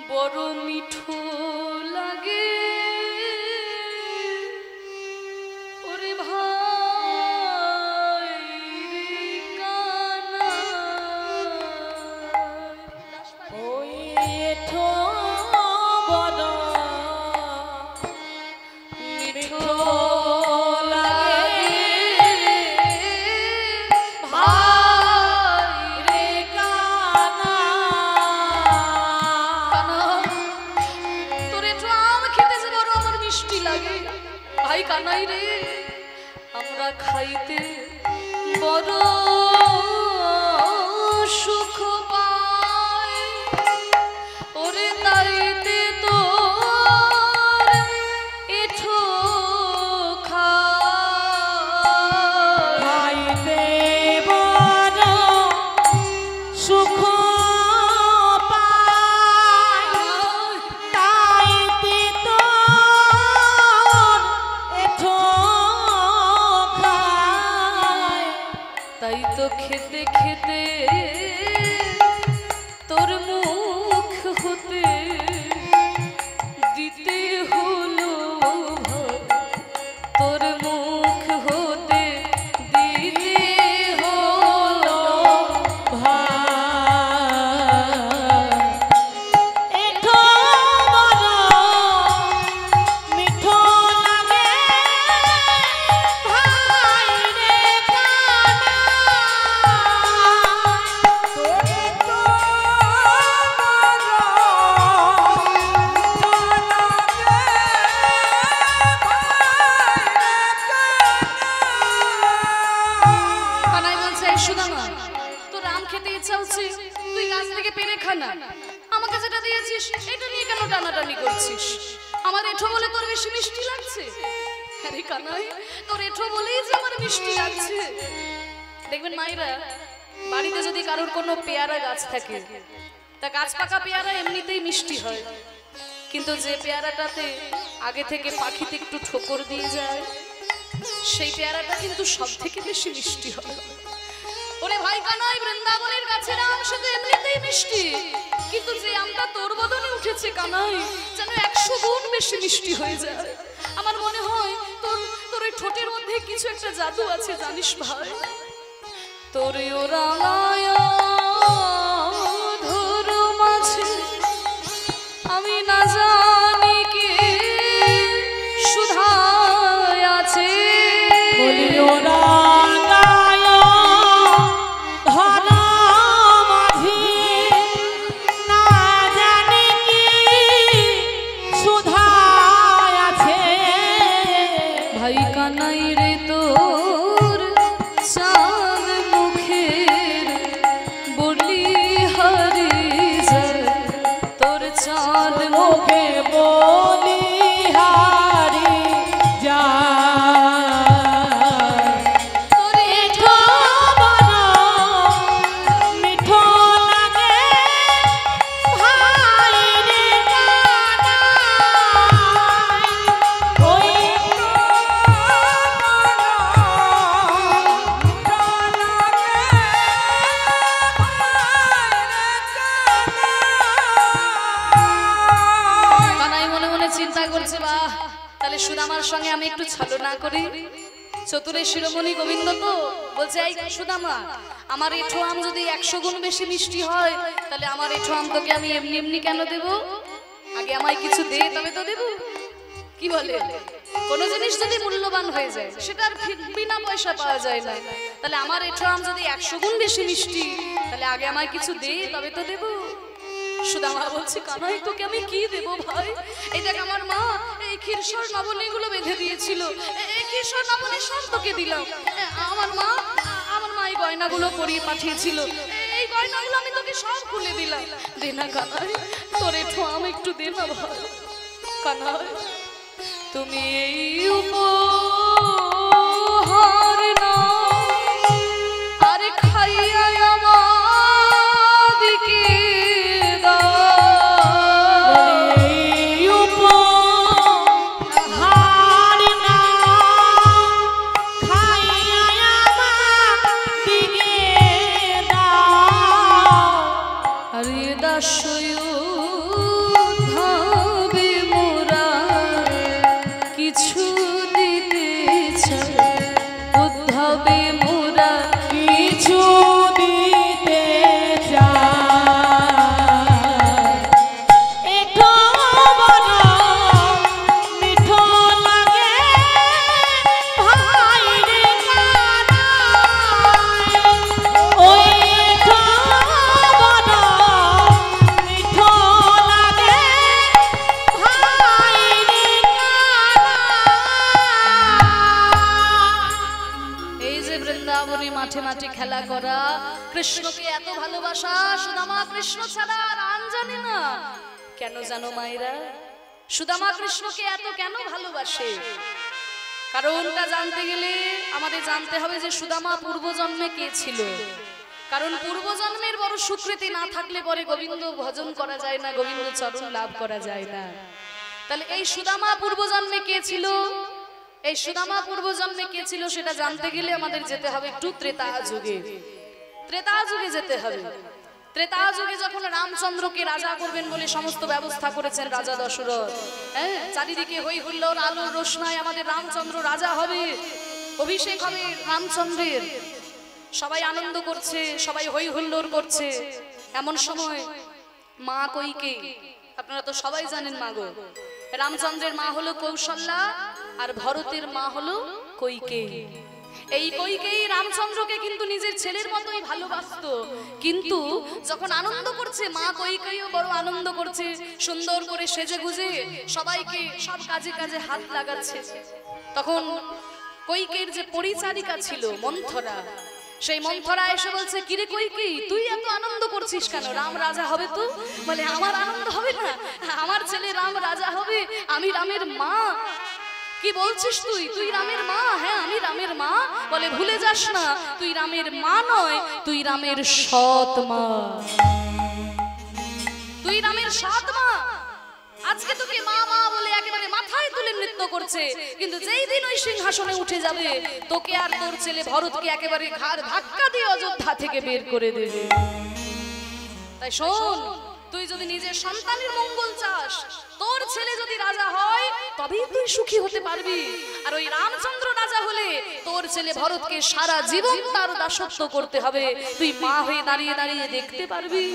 বড় মিঠো লাগে, ওরে ভাই রে কানা। ওই এঁঠো বড় মিঠো লাগে ভাই রে কানা। কানা, তোর একটু আম খেতে যে বড় আমার মিষ্টি লাগে ভাই কানাই রে, আমরা খাইতে বড় সুখ পাই, ওরে তাইতে তোর এঠো খাই। খাইতে বড় সুখ পাই, তাইতে তোর এঁঠো খাই। তাই তো খেতে খেতে তোর মুখ হতে দিতে হলো ভাই, তোর মুখ হতে দিতে হলো ভাই এঁঠো বড় মিঠো লাগে ভাই রে কানা। করছিস? আমার এঠো বলে তোর বেশি মিষ্টি লাগছে? আরে কানাই, তোর এঠো বলেই যে আমার মিষ্টি লাগছে। দেখবেন মায়েরা, বাড়িতে যদি কারোর কোনো পেয়ারা গাছ থাকে, তা গাছ পাকা পেয়ারা এমনিতেই মিষ্টি হয়, কিন্তু যে পেয়ারাটাতে আগে থেকে পাখিতে একটু ঠোকর দিয়ে যায়, সেই পেয়ারাটা কিন্তু সব থেকে বেশি মিষ্টি হয়। ওরে ভাই কানাই, বৃন্দাবনের গাছের আম শুধু এমনিতেই মিষ্টি, কিন্তু যে আমটা তোর বদনে উঠেছে কানাই, যেন 100 গুণ বেশি মিষ্টি হয়ে যায়। আমার মনে হয় তোর ওই ঠোঁটের মধ্যে কিছু একটা জাদু আছে, জানিস ভাই? তোর ওরা ধরো মাঝে আমি না জানি কে সুধা আছে। বলি ওরা গায় ধরা মাঝি না জানি কি সুধা আছে। ভাই কানাই রে, তোর চাঁদ মুখের বলি হারি যায়, তোর চাঁদ মুখে বলি হারি যায়। তোর এঠো বড় মিঠো লাগে ভাই রে কানাই, ওই কানাই মনে মনে চিন্তা করছে, বাহ, তাহলে সুদামার সঙ্গে আমি একটু ছলনা করি। চতুরের শিরোমণি গোবিন্দ তো বলছে, এই সুদামা, আমার এঠো আম যদি 100 গুণ বেশি মিষ্টি হয়, তাহলে আমার এঠো আম তোকে আমি এমনি এমনি কেন দেব? আগে আমায় কিছু দে, তবে তো দেব। কি বলে, কোন জিনিস যদি মূল্যবান হয়ে যায়, সেটা আর বিনা পয়সা পাওয়া যায় না। তাহলে আমার এঠো আম যদি 100 গুণ বেশি মিষ্টি, তাহলে আগে আমায় কিছু দে, তবে তো দেব। সুদামা বলছে, কানাই, তোকে আমি কি দেব ভাই? এই দেখ, আমার মা এই ক্ষীরসর নবনীগুলো বেঁধে দিয়েছিল, এই ক্ষীরসর নবনী সব তোকে দিলাম। আমার মা এই গয়নাগুলো পরিয়ে পাঠিয়েছিল, এই গয়নাগুলো আমি তোকে সব খুলে দিলাম। দে না কানাই, তোর এঠো আম একটু দে না ভাই। কানাই, তুমি এই উপহার নাও, আরে খাইয়া আমাদিকে কিছু দিতে চাই, উদ্ধবে মোরা কিছু দিতে চাই। এঠো বড় মিঠো লাগে ভাই রে কানাই, ওই এঠো বড় মিঠো লাগে ভাই রে কানাই। এই যে বৃন্দাবনে মাঠে মাঠে খেলা করা, কৃষ্ণকে এত ভালোবাসা, সুদামা কৃষ্ণ ছাড়া আর আন জানে না। কেন জানো মায়েরা, সুদামা কৃষ্ণকে এত কেন ভালোবাসে? কারণটা জানতে গেলে আমাদের জানতে হবে যে সুদামা পূর্বজন্মে কে ছিল। কারণ পূর্বজন্মের বড় সুকৃতি না থাকলে পরে গোবিন্দ ভজন করা যায় না, গোবিন্দ চরণ লাভ করা যায় না। তাহলে এই সুদামা পূর্বজন্মে কে ছিল? এই সুদামা পূর্বজন্মে কে ছিল সেটা জানতে গেলে আমাদের যেতে হবে একটু ত্রেতা যুগে। ত্রেতা যুগে যেতে হবে। ত্রেতা যুগে যখন রামচন্দ্রকে রাজা করবেন বলে সমস্ত ব্যবস্থা করেছেন রাজা দশরথ, হ্যাঁ, চারিদিকে হই হুল্লোড়, আলোর রোশনায় আমাদের রামচন্দ্র রাজা হবে, অভিষেক হবে রামচন্দ্রের, সবাই আনন্দ করছে, সবাই হই হুল্লোড় করছে। এমন সময় মা কইকেয়ী, আপনারা তো সবাই জানেন মা গো, রামচন্দ্রের মা হলো কৌশল্যা আর ভরতের মা হলো কইকেয়ী। এই কইকেয়ী রামচন্দ্রকে কিন্তু নিজের ছেলের মতোই ভালোবাসতো, কিন্তু যখন আনন্দ করছে মা কইকেয়ীও বড় আনন্দ করছে, সুন্দর করে সেজে গুজে সবাইকে সব কাজে কাজে হাত লাগাচ্ছে। তখন কইকেয়ীর যে পরিচারিকা ছিল মন্থরা, সেই মন্থরা এসে বলছে, কিরে কইকেয়ী, তুই এত আনন্দ করছিস কেন? রাম রাজা হবে তো? বলে, আমার আনন্দ হবে না? আমার ছেলে রাম রাজা আমি রামের মা। কি বলছিস তুই? তুই রামের মা? হ্যাঁ আমি রামের মা। বলে ভুলে যাস না, তুই রামের মা নয়, তুই রামের সৎ মা। তুই রামের সৎ মা। আজকে তোকে মা মা বলে একেবারে মাথায় তুলে নৃত্য করছে, কিন্তু যেই দিন ওই সিংহাসনে উঠে যাবে তোকে আর তোর ছেলে ভরতকে একেবারে ঘাড় ধাক্কা দিয়ে অযোধ্যা থেকে বের করে দেবে। তাই শোন, তুই যদি নিজের সন্তানের মঙ্গল চাস, তোর ছেলে যদি রাজা হয় তবেই তুই সুখী হতে পারবি। আর ওই রামচন্দ্র রাজা হলে তোর ছেলে ভরতকে সারা জীবন তার দাসত্ব করতে হবে। তুই মা হয়ে দাঁড়িয়ে দাঁড়িয়ে দেখতে পারবি।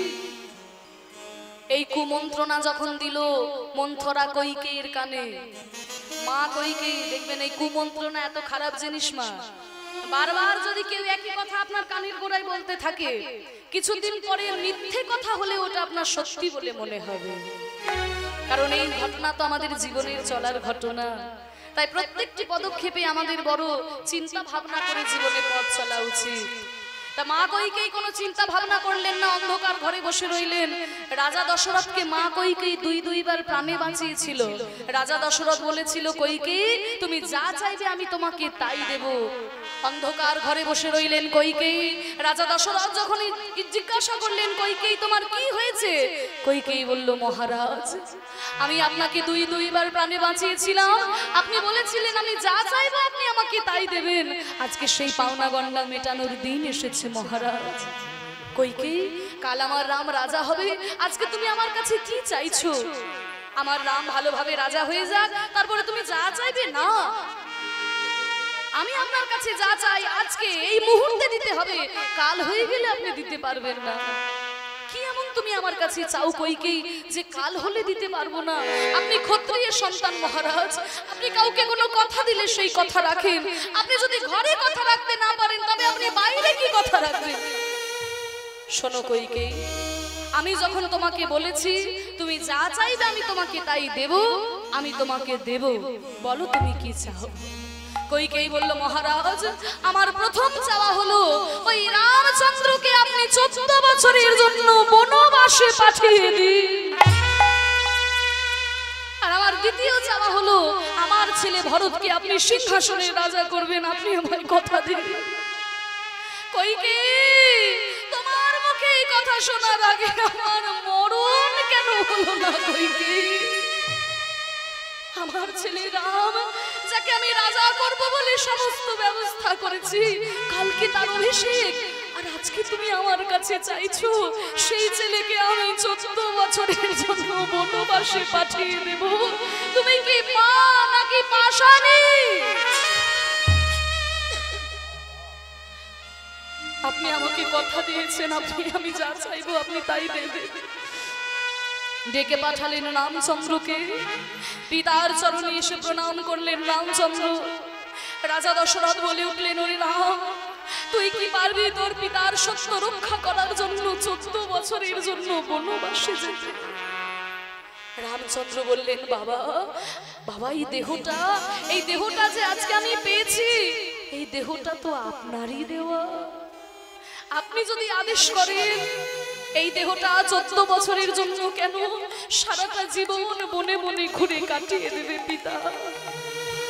এই কুমন্ত্রণা যখন দিল মন্থরা কইকেয়ীর কানে, মা কইকেয়ী, দেখবেন এই কুমন্ত্রণা এত খারাপ জিনিস মা। বারবার যদি কেউ একই কথা আপনার কানের গোড়ায় বলতে থাকে, কিছুদিন পরে মিথ্যে কথা হলে ওটা আপনার সত্যি বলে মনে হবে। কারণ এই ঘটনা তো আমাদের জীবনের চলার ঘটনা। তাই প্রত্যেকটি পদক্ষেপে আমাদের বড় চিন্তা ভাবনা করে জীবনে পথ চলা উচিত। তা মা কইকেয়ী কোনো চিন্তা ভাবনা করলেন না, অন্ধকার ঘরে বসে রইলেন। রাজা দশরথকে মা কইকেয়ী দুইবার প্রাণে বাঁচিয়েছিল। রাজা দশরথ বলেছিল, কইকেয়ী তুমি যা চাইবে আমি তোমাকে তাই দেব। অন্ধকার ঘরে বসে রইলেন কইকেয়ী। রাজা দশরথ যখন জিজ্ঞাসা করলেন, কইকেয়ী তোমার কি হয়েছে? কইকেয়ী বলল, মহারাজ আমি আপনাকে দুইবার প্রাণে বাঁচিয়েছিলাম, আপনি বলেছিলেন আমি যা চাইবো আপনি আমাকে তাই দেবেন। আজকে সেই পাওনা গন্ডা মেটানোর দিন এসেছে মহারাজ। কইকেয়ী, কাল আমার রাম রাজা হবে, আজকে তুমি আমার কাছে কি চাইছো? আমার রাম ভালোভাবে রাজা হয়ে যাক, তারপরে তুমি যা চাইবে না। আমি আপনার কাছে যা চাই আজকে এই মুহূর্তে দিতে হবে, কাল হয়ে গেলে আপনি দিতে পারবেন না। কি এমন তুমি আমার কাছে চাও কইকেয়ী যে কাল হলে দিতে পারবো না? আপনি ক্ষত্রিয়ের সন্তান মহারাজ, আপনি কাউকে কোনো কথা দিলে সেই কথা রাখেন। আপনি যদি ঘরে কথা রাখতে না পারেন তবে আপনি বাইরে কি কথা রাখবেন? শোনো কইকেয়ী, আমি যখন তোমাকে বলেছি তুমি যা চাইবে আমি তোমাকে তাই দেব, আমি তোমাকে দেব, বলো তুমি কি চাও? কইকেয়ী বলল, মহারাজ আমার প্রথম চাওয়া হলো ওই রামচন্দ্রকে আপনি 14 বছরের জন্য বনবাসে পাঠিয়ে দিন। আর আমার দ্বিতীয় চাওয়া হলো আমার ছেলে ভরতকে আপনি সিংহাসনের রাজা করবেন, আপনি আমায় কথা দিন। কইকেয়ী, তোমার মুখে এই কথা শোনার আগে আমার মরণ কেন হলো না? কইকেয়ী, আমার ছেলে রাম যাকে আমি রাজা করব বলে সমস্ত ব্যবস্থা করেছি, কালকে তার অভিষেক, আর আজকে তুমি আমার কাছে চাইছো সেই ছেলেকে আমি 14 বছরের জন্য বনবাসে পাঠিয়ে দেব। তুমি কি মা নাকি পাষাণী? আপনি আমাকে কথা দিয়েছেন আমি যা চাইবো আপনি তাই দেবেন। ডেকে পাঠালেন রামচন্দ্রকে, পিতার চরণে এসে প্রণাম করলেন রামচন্দ্র। রাজা দশরথ বলে উঠলেন, ওরে রাম, তুই কি পারবি তোর পিতার সত্য রক্ষা করার জন্য 14 বছরের জন্য বনবাসে যেতে? রামচন্দ্র বললেন, বাবা এই দেহটা যে আজকে আমি পেয়েছি, এই দেহটা তো আপনারই দেওয়া। আপনি যদি আদেশ করেন এই দেহটা 14 বছরের জন্য কেন সারাটা জীবন বনে বনে ঘুরে কাটিয়ে দেবে পিতা।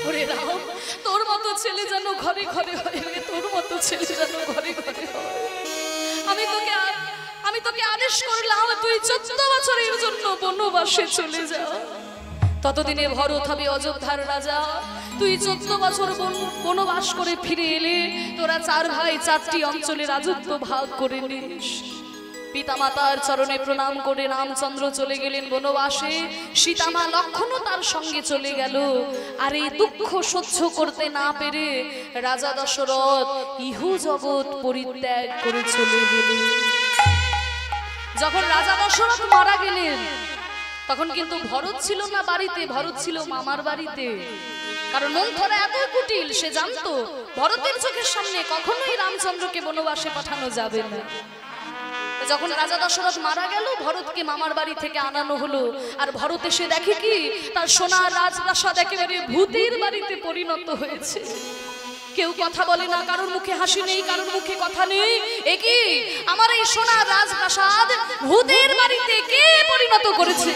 ওরে রাম, তোর মতো ছেলে যেন ঘরে ঘরে হয়, তোর মতো ছেলে যেন ঘরে ঘরে হয়। আমি তোকে আদেশ করলাম তুই 14 বছরের জন্য বনবাসে চলে যা। ততদিনে ভরত হবে অযোধ্যার রাজা। তুই 14 বছর বনবাস করে ফিরে এলে তোরা 4 ভাই 4টি অঞ্চলে রাজত্ব ভাগ করে নিস। পিতামাতার চরণে প্রণাম করে রামচন্দ্র চলে গেলেন বনবাসে। সীতামা লক্ষ্মণও তার সঙ্গে চলে গেল। আর এই দুঃখ সহ্য করতে না পেরে রাজা দশরথ ইহু জগৎ পরিত্যাগ করে চলে গেলেন। যখন রাজা দশরথ মারা গেলেন তখন কিন্তু ভরত ছিল না বাড়িতে, ভরত ছিল মামার বাড়িতে। কারণ মন্থরা এত কুটিল, সে জানতো ভরতের চোখের সামনে কখনোই রামচন্দ্রকে বনবাসে পাঠানো যাবে না। যখন রাজা দশরথ মারা গেল ভরতকে মামার বাড়ি থেকে আনানো হলো। আর ভরত এসে দেখে কি তার সোনার রাজপ্রাসাদ একেবারে ভূতের বাড়িতে পরিণত হয়েছে। কেউ কথা বলে না, কারোর মুখে হাসি নেই, কারোর মুখে কথা নেই। এ কি আমার এই সোনার রাজপ্রাসাদ ভূতের বাড়িতে কে পরিণত করেছে?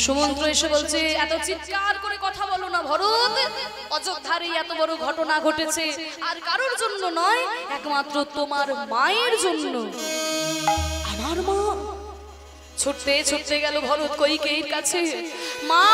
সুমন্ত্র এসে বলছে এত চিৎকার করে কথা বলো না ভরত, অযোধ্যার এই এত বড় ঘটনা ঘটেছে আর কারোর জন্য নয়, একমাত্র তোমার মায়ের জন্য। আমার মা? ছুটতে ছুটতে গেল ভরত কইকেয়ীর কাছে। মা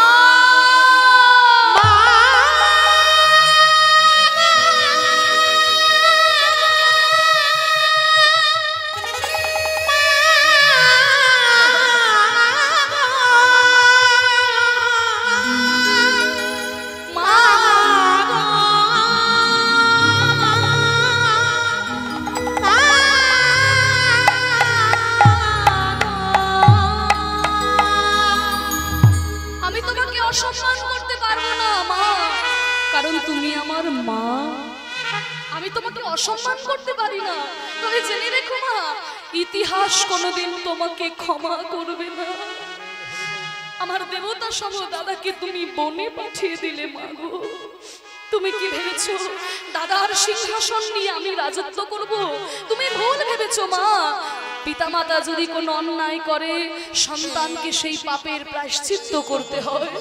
অসম্মান করতে পারি না, তবে জেনে রেখো মা, ইতিহাস কোনোদিন তোমাকে ক্ষমা করবে না। আমার দেবতা সম দাদাকে তুমি বনে পাঠিয়ে দিলে মা গো। তুমি কি ভেবেছো দাদার সিংহাসন নিয়ে আমি রাজত্ব করব? তুমি ভুল ভেবেছো মা। পিতামাতা যদি কোনো অন্যায় করে সন্তানকে সেই পাপের প্রায়শ্চিত্ত করতে হয়।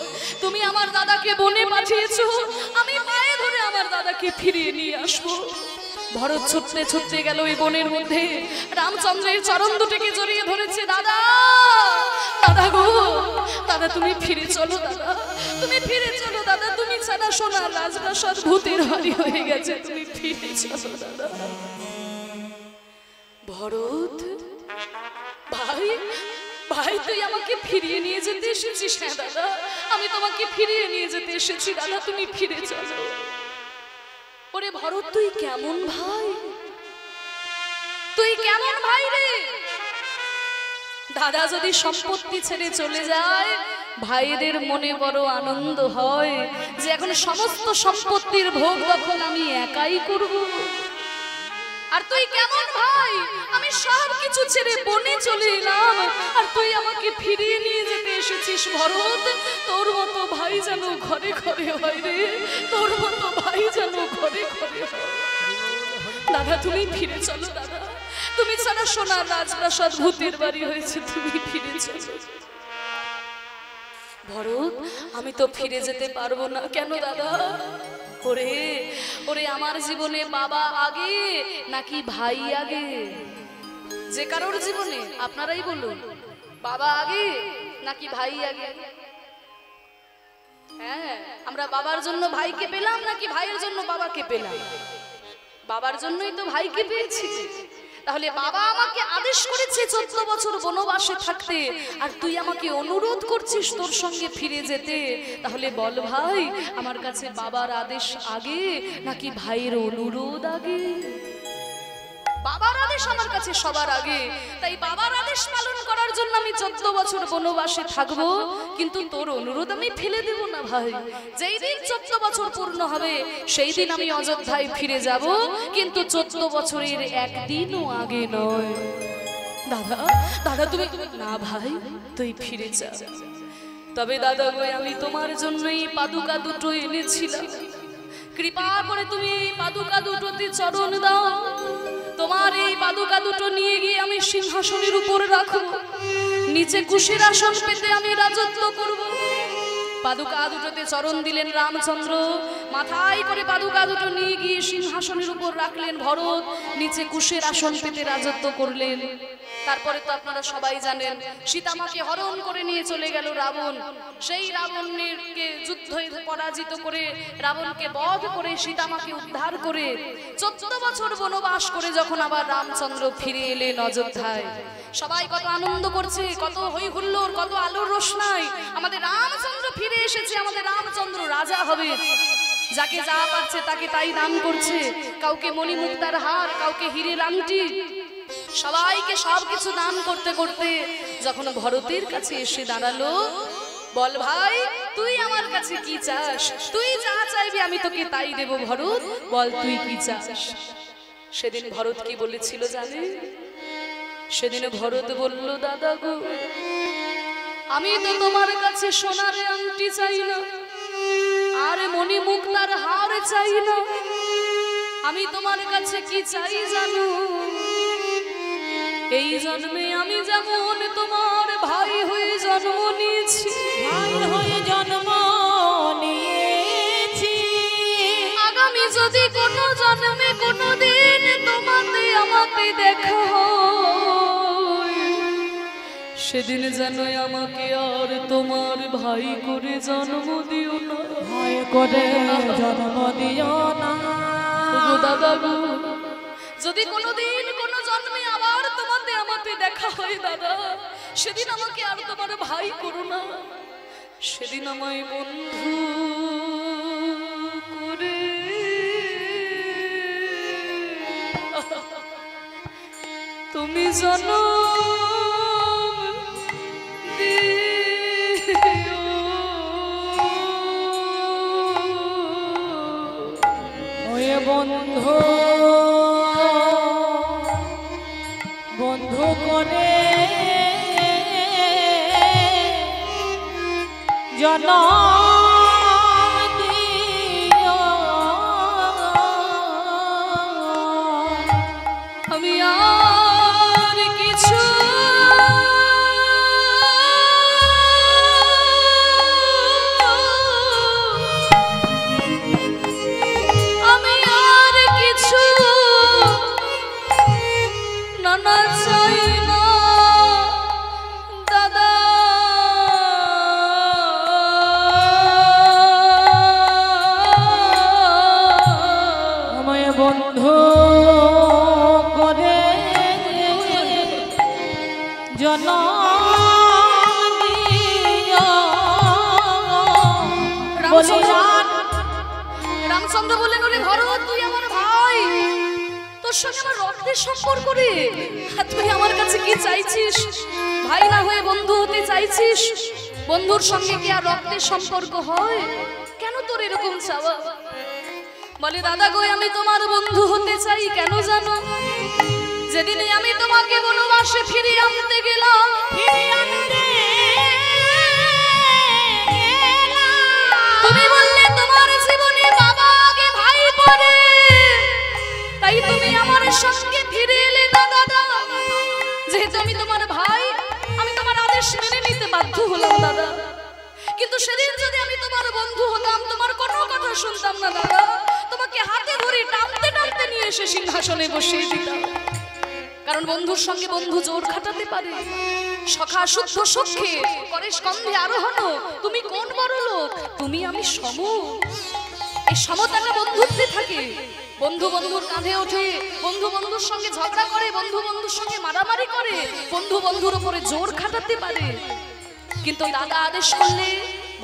তুমি আমার দাদাকে বনে পাঠিয়েছো, আমি পায়ে ধরে আমার দাদাকে ফিরিয়ে নিয়ে আসবো। ভরত ছুটতে ছুটতে গেল ওই বনের মধ্যে, রামচন্দ্রের চরণ দুটিকে জড়িয়ে ধরেছে। দাদা, দাদা গো, দাদা তুমি ফিরে চলো, দাদা তুমি ফিরে চলো, দাদা তুমি ছাড়া সোনার রাজপ্রাসাদ ভূতের বাড়ি হয়ে গেছে, তুমি ফিরে চলো দাদা। ভরত ভাই, ভাই তুই আমাকে ফিরিয়ে নিয়ে যেতে এসেছিস? হ্যাঁ দাদা, আমি তোমাকে ফিরিয়ে নিয়ে যেতে এসেছি, দাদা তুমি ফিরে চলো। ওরে ভরত তুই কেমন ভাই, তুই কেমন ভাই রে? দাদা যদি সম্পত্তি ছেড়ে চলে যায় ভাইদের মনে বড় আনন্দ হয় যে এখন সমস্ত সম্পত্তির ভোগ দখল আমি একাই করব। আর তুই কেমন ভাই, আমি সব কিছু ছেড়ে বনে চলে এলাম আর তুই আমাকে ফিরিয়ে নিয়ে যেতে এসেছিস। ভরত তোর মতো ভাই যেন ঘরে ঘরে হয় রে, তোর মতো ভাই যেন ঘরে ঘরে হয়। দাদা তুমি ফিরে চলো, দাদা তুমি ছাড়া সোনার রাজপ্রাসাদ ভূতের বাড়ি হয়েছে, তুমি ফিরে চলো। ভরত আমি তো ফিরে যেতে পারবো না। কেন দাদা? ওরে ওরে আমার জীবনে বাবা আগে নাকি ভাই আগে? যে কারোর জীবনে আপনারাই বলুন, বাবা আগে নাকি ভাই আগে? হ্যাঁ, আমরা বাবার জন্য ভাইকে পেলাম নাকি ভাইয়ের জন্য বাবাকে পেলাম? বাবার জন্যই তো ভাইকে পেয়েছি। তাহলে বাবা আমাকে আদেশ করেছে 14 বছর বনবাসে থাকতে, আর তুই আমাকে অনুরোধ করছিস তোর সঙ্গে ফিরে যেতে। তাহলে বল ভাই, আমার কাছে বাবার আদেশ আগে নাকি ভাইয়ের অনুরোধ আগে? বাবার আদেশ আমার কাছে সবার আগে, তাই বাবার আদেশ পালন করার জন্য আমি 14 বছর বনবাসে থাকবো, কিন্তু তোর অনুরোধ আমি ফেলে দেব না ভাই। যেই দিন 14 বছর পূর্ণ হবে সেই দিন আমি অযোধ্যায় ফিরে যাব, কিন্তু 14 বছরের একদিনও আগে নয়। দাদা দাদা তুমি না ভাই, তুই ফিরে যা। তবে দাদা গো, আমি তোমার জন্যই পাদুকা দুটো এনেছিলাম, কৃপা করে তুমি এই পাদুকা দুটোতে চরণ দাও। তোমার এই পাদুকা দুটো নিয়ে গিয়ে আমি সিংহাসনের উপর রাখবো, নিচে কুশের আসন পেতে আমি রাজত্ব করব। পাদুকা দুটোতে চরণ দিলেন রামচন্দ্র, মাথায় করে পাদুকা দুটো নিয়ে গিয়ে সিংহাসনের উপর রাখলেন ভরত, নিচে কুশের আসন পেতে রাজত্ব করলেন। তারপরে তো আপনারা সবাই জানেন, সীতামাকে হরণ করে নিয়ে চলে গেল রাবণ। সেই রাবণকে যুদ্ধে পরাজিত করে, রাবণকে বধ করে, সীতামাকে উদ্ধার করে 14 বছর বনবাস করে যখন আবার রামচন্দ্র ফিরে এলেন অযোধ্যায়, সবাই কত আনন্দ করছে, কত হই হুল্লোড়, কত আলোর রোশনাই। আমাদের রামচন্দ্র ফিরে এসেছে, আমাদের রামচন্দ্র রাজা হবে। যাকে যা পাচ্ছে তাকে তাই দান করছে, কাউকে মণিমুক্তার হার, কাউকে হীরের আংটি, সবাইকে সবকিছু দান করতে করতে যখন ভরতের কাছে এসে দাঁড়ালো, বল ভাই তুই আমার কাছে কি চাস? তুই যা চাইবি আমি তোকে তাই দেব। ভরত বল তুই কি চাস? সেদিন ভরত কি বলেছিল জানে? সেদিন ভরত বলল, দাদা গো, আমি তো তোমার কাছে সোনার আংটি চাই না, আর মণিমুক্তার হার চাই না। আমি তোমার কাছে কি চাই জানো? এই জন্মে আমি যেমন তোমার ভাই হয়ে জন্ম নিয়েছি, ভাই হয়ে জন্ম নিয়েছি, আগামী যদি কোনো জন্মে কোনো দিন তোমাতে আমাকে দেখা হয়, সেদিন যেন আমাকে আর তোমার ভাই করে জন্ম দিও না, ভাই করে জন্ম দিও না। ওগো দাদা গো, যদি কোনোদিন কোনো জন্মে আবার তোমাতে আমাতে দেখা হয় দাদা, সেদিন আমাকে আর তোমার ভাই করো না, সেদিন আমায় বন্ধু করে তুমি জানো ওয়ে বন্ধু বন্ধু করে জনম দিও। আমি আর কিছু আমি আর কিছু না চাই না দাদা, আমায় বন্ধু করে জনম দিও। রামচন্দ্র বলিরাম রামচন্দ্র বললেন, ওরে ভরত তুই আমার ভাই, তোর সঙ্গে আমার রক্তের সম্পর্ক রে, আর তুই আমার কাছে কি চাইছিস? ভাই না হয়ে বন্ধু হতে চাইছিস? বন্ধুর সঙ্গে কি আর রক্তের সম্পর্ক হয়? কেন তোর এরকম চাওয়া? বলে দাদা গো, আমি তোমার বন্ধু হতে চাই কেন জানো? যেদিনে আমি তোমাকে বনবাসে ফিরিয়ে আনতে গেলাম, তুমি বললে তোমার জীবনে বাবা আগে ভাই পরে, তাই তুমি আমার সঙ্গে ফিরে এলে না দাদা। যেহেতু আমি তোমার ভাই, আমি তোমার আদেশ মেনে নিতে বাধ্য হলাম দাদা, কিন্তু সেদিন যদি আমি তোমার বন্ধু হতাম, তোমার কোনো কথা শুনতাম না দাদা, তোমাকে হাতে ধরে টানতে টানতে নিয়ে এসে সিংহাসনে বসিয়ে দিতাম। কারণ বন্ধুর সঙ্গে বন্ধু জোর খাটাতে পারে। সখা শুদ্ধ সখ্যে করে স্কন্ধে আরোহণ, তুমি কোন বড় লোক, তুমি আমি সম। এই সমতাটা বন্ধুত্বে থাকে। বন্ধু বন্ধুর কাঁধে ওঠে, বন্ধু বন্ধুর সঙ্গে ঝগড়া করে, বন্ধু বন্ধুর সঙ্গে মারামারি করে, বন্ধু বন্ধুর উপরে জোর খাটাতে পারে, কিন্তু দাদা আদেশ করলে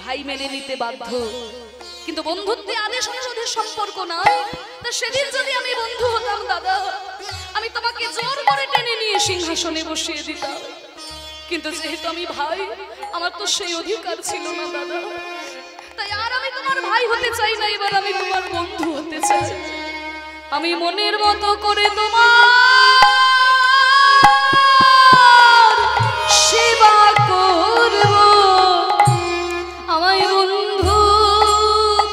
ভাই মেনে নিতে বাধ্য। কিন্তু বন্ধুত্বে আদেশ অনুরোধের সম্পর্ক নাই। তা সেদিন যদি আমি বন্ধু হতাম দাদা, আমি তোমাকে জোর করে টেনে নিয়ে সিংহাসনে বসিয়ে দিতাম, কিন্তু যেহেতু আমি ভাই, আমার তো সেই অধিকার ছিল না দাদা। তাই আর আমি তোমার ভাই হতে চাই না, এবার আমি তোমার বন্ধু হতে চাই। আমি মনের মতো করে তোমার সেবা করব, আমায় বন্ধু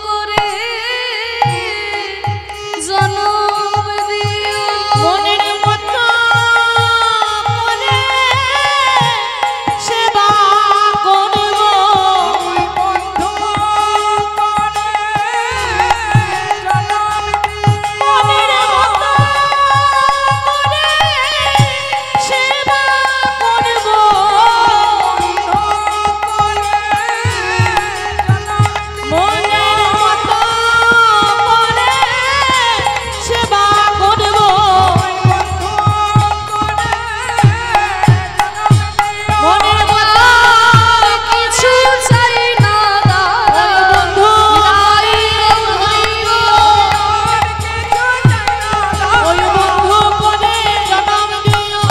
করে জনম দিও। মনের মতো করে সেবা করব, বন্ধু করে জনম দিও। মনের মতো করে সেবা করব, বন্ধু করে জনম দিও। মনের মতো করে সেবা করব, মনের মতো কিছু চাই না দাদা, বন্ধু ভাই হইব। ওই বন্ধু করে জনম দিও।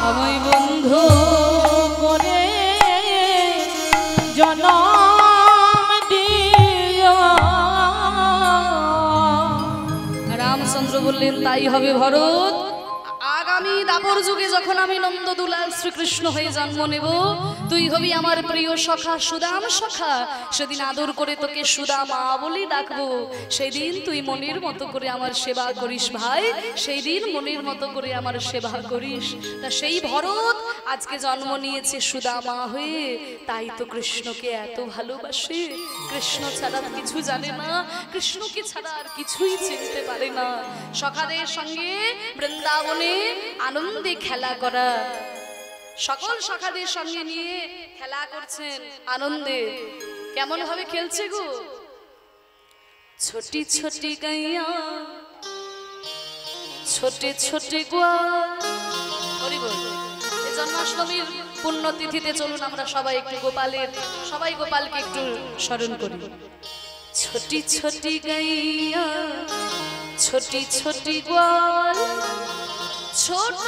আমায় বন্ধু করে জনম দিও। রামচন্দ্র বললেন, তাই হবে ভরত। আগামী দাপর যুগে যখন আমি নন্দদুলাল শ্রীকৃষ্ণ হয়ে জন্ম নেব, তুই হবি আমার প্রিয় সখা সুদাম সখা। সেদিন আদর করে তোকে সুদা মা বলে ডাকবো। সেই দিন তুই মনের মতো করে আমার সেবা করিস ভাই, সেই দিন মনের মতো করে আমার সেবা করিস। তা সেই ভরত আজকে জন্ম নিয়েছে সুদা মা হয়ে, তাই তো কৃষ্ণকে এত ভালোবাসে। কৃষ্ণ ছাড়া কিছু জানে না, কৃষ্ণকে ছাড়া আর কিছুই চিনতে পারে না। সখাদের সঙ্গে বৃন্দাবনে আনন্দে খেলা করা, সকল সখাদের সঙ্গে নিয়ে খেলা করছেন আনন্দে। কেমন ভাবে খেলছে গো? ছোটি ছোটি গাইয়া ছোটে ছোটে গোয়া। এই জন্মাষ্টমীর পুণ্যতিথিতে চলুন আমরা সবাই একটু সবাই গোপালকে একটু স্মরণ করি। ছোটি ছোটি গাইয়া ছোটি ছোটি গোয়াল, ছোট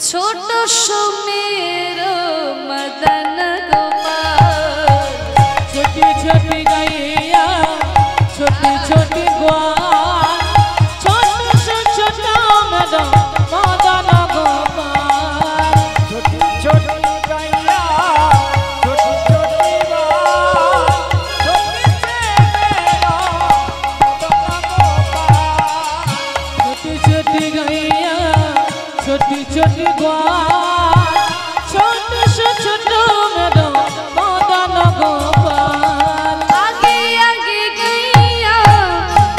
ছোট মেরো মদন গোপাল। छोटी छोटी गैया छोटी छोटी ग्वाल, छोट से छोटा मदन मदन गोपाल। छोटी छोटी गैया छोटी छोटी ग्वाल, छोटी से मेरा मदन गोपाल। छोटी छोटी गैया छोटी छोटी ग्वाल, छोट से छोटा मदन मदन गोपाल। आगे आगे गैया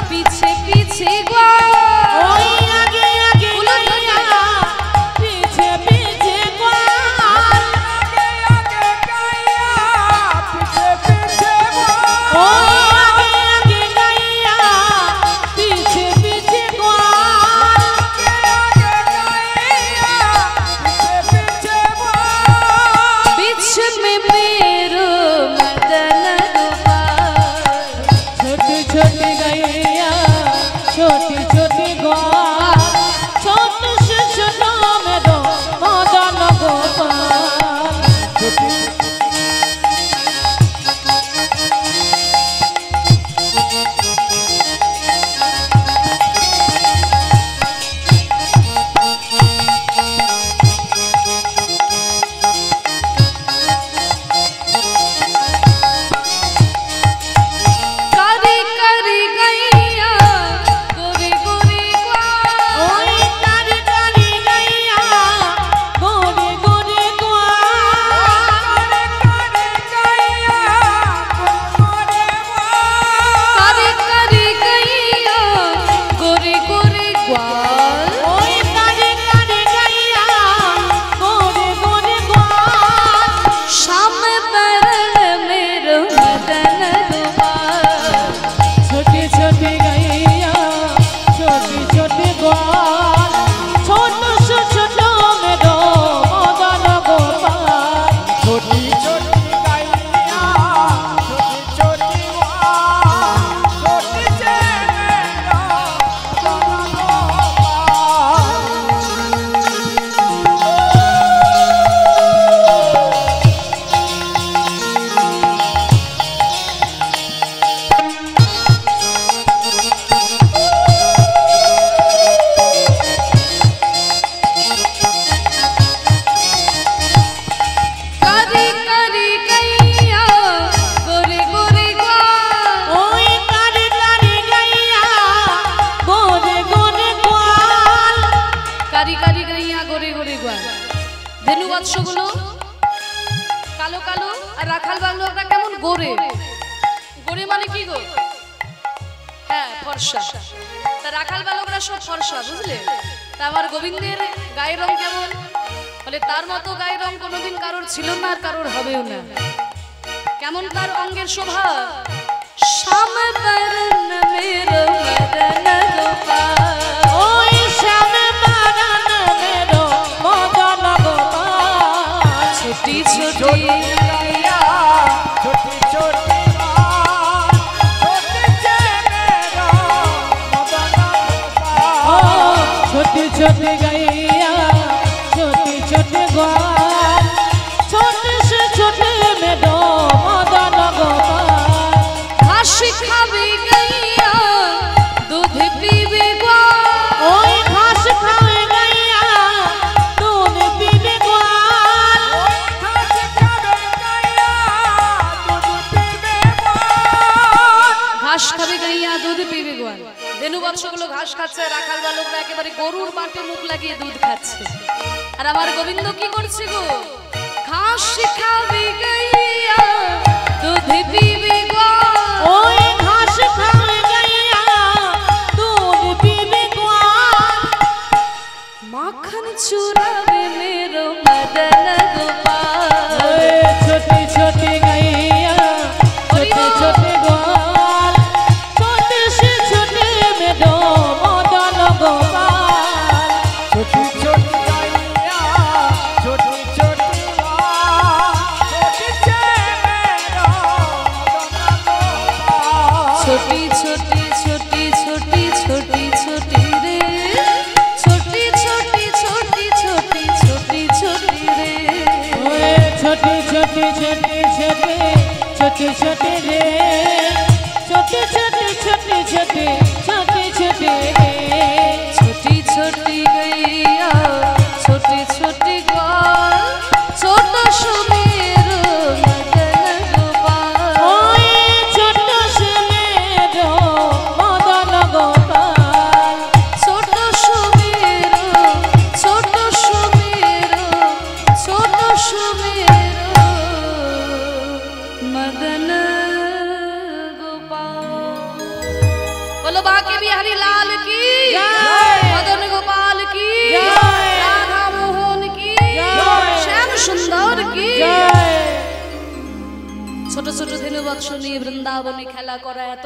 पीछे पीछे ग्वाल, ओई आगे आगे गैया पीछे पीछे ग्वाल। आगे आगे गैया पीछे पीछे ग्वाल, ओ आगे आगे गैया पीछे पीछे ग्वाल। आगे गैया पीछे पीछे ग्वाल। बीच में मेरो मदन गोपाल। छोटी छोटी गैया छोटी छोटी ग्वाल, छोट से छोटा मेरो मदन गोपाल। कारी कारी गैया गोरी गोरी ग्वाल, ओई कारी कारी गैया गोरी गोरी ग्वाल। कारी कारी गैया गोरी गोरी ग्वाल। ओई कारी कारी गैया गोरी गोरी ग्वाल। श्याम बरन मेरो मदन गोपाल। छोटी छोटी गैया छोटी छोटी ग्वाल, छोट से छोटा मेरो मदन गोपाल। छोटी छोटी गैया छोटी छोटी ग्वाल, छोटी से मेरा मदन गोपाल। कारी कारी गैया गोरी गोरी ग्वाल। ओई कारी कारी गैया गोरी गोरी ग्वाल। कारी कारी गैया गोरी গোরে গোয়াল। ধেনু বৎসগুলো কালো কালো, আর রাখাল বাংলোটা কেমন গোরে গোরে, মানে কি গো? হ্যাঁ, ফর্সা। তা রাখাল বালকরা সব ফর্সা, বুঝলে? তা আমার গোবিন্দের গায়ের রং কেমন? বলে তার মতো গায়ের রং কোনোদিন কারোর ছিল না, আর কারোর হবেও না। কেমন তার অঙ্গের শোভা? শ্যাম বরন मेरो মদন গোপাল। ओई श्याम बरन मेरो मदन गोपाल। छोटी छोटी गैया छोटी छोटी ग्वाल, छोटी से मेरा मदन ओ गोपाल। छोटी छोटी गैया छोटी छोटी ग्वाल, छोट से छोटे मेरो मदन गोपाल। घास खावे गैया दूध पीवे ঘাস খাচ্ছে, রাখাল বালকরা একেবারে গরুর বাটে মুখ লাগিয়ে দুধ খাচ্ছে। আর আমার গোবিন্দ কি করছে গো? ঘাস খাবে গাইয়া দুধ পিবে গো, ওই ঘাস খাবে গাইয়া দুধ পিবে গোয়াল, মাখন চুরাবে मेरो मदन गोपाल। छोटी छोटी गैया छोटे छोटे गोपाल, छोटे से छोटे मेरो मदन गोपाल। छोटी छोटी गैया छोटी छोटी छोटी से मेरो मदन गोपाल। छोटी छोटी छोटी छोटी छोटी छोटी रे, छोटी छोटी छोटी छोटी छोटी छोटी रे, ओए छोटी छोटी छोटी छोटी छोटी छोटी रे, छोटी छोटी छोटी छोटी छोटी छोटी रे, छोटी छोटी गैया छोटी छोटी ग्वाल, छोटो सुमेरो मदन गोपाल। ओए छोटो से मेरो मदन गोपाल, छोटो सुमेरो छोटो सुमेरो छोटो सुमेरो मदन गोपाल। बोलो बाके बिहारी लाल की जय। मदन गोपाल की जय। राधा मोहन की जय। श्याम सुंदर की। जय। ছোট ছোট ধেনু বৎস নিয়ে বৃন্দাবনে খেলা করা এত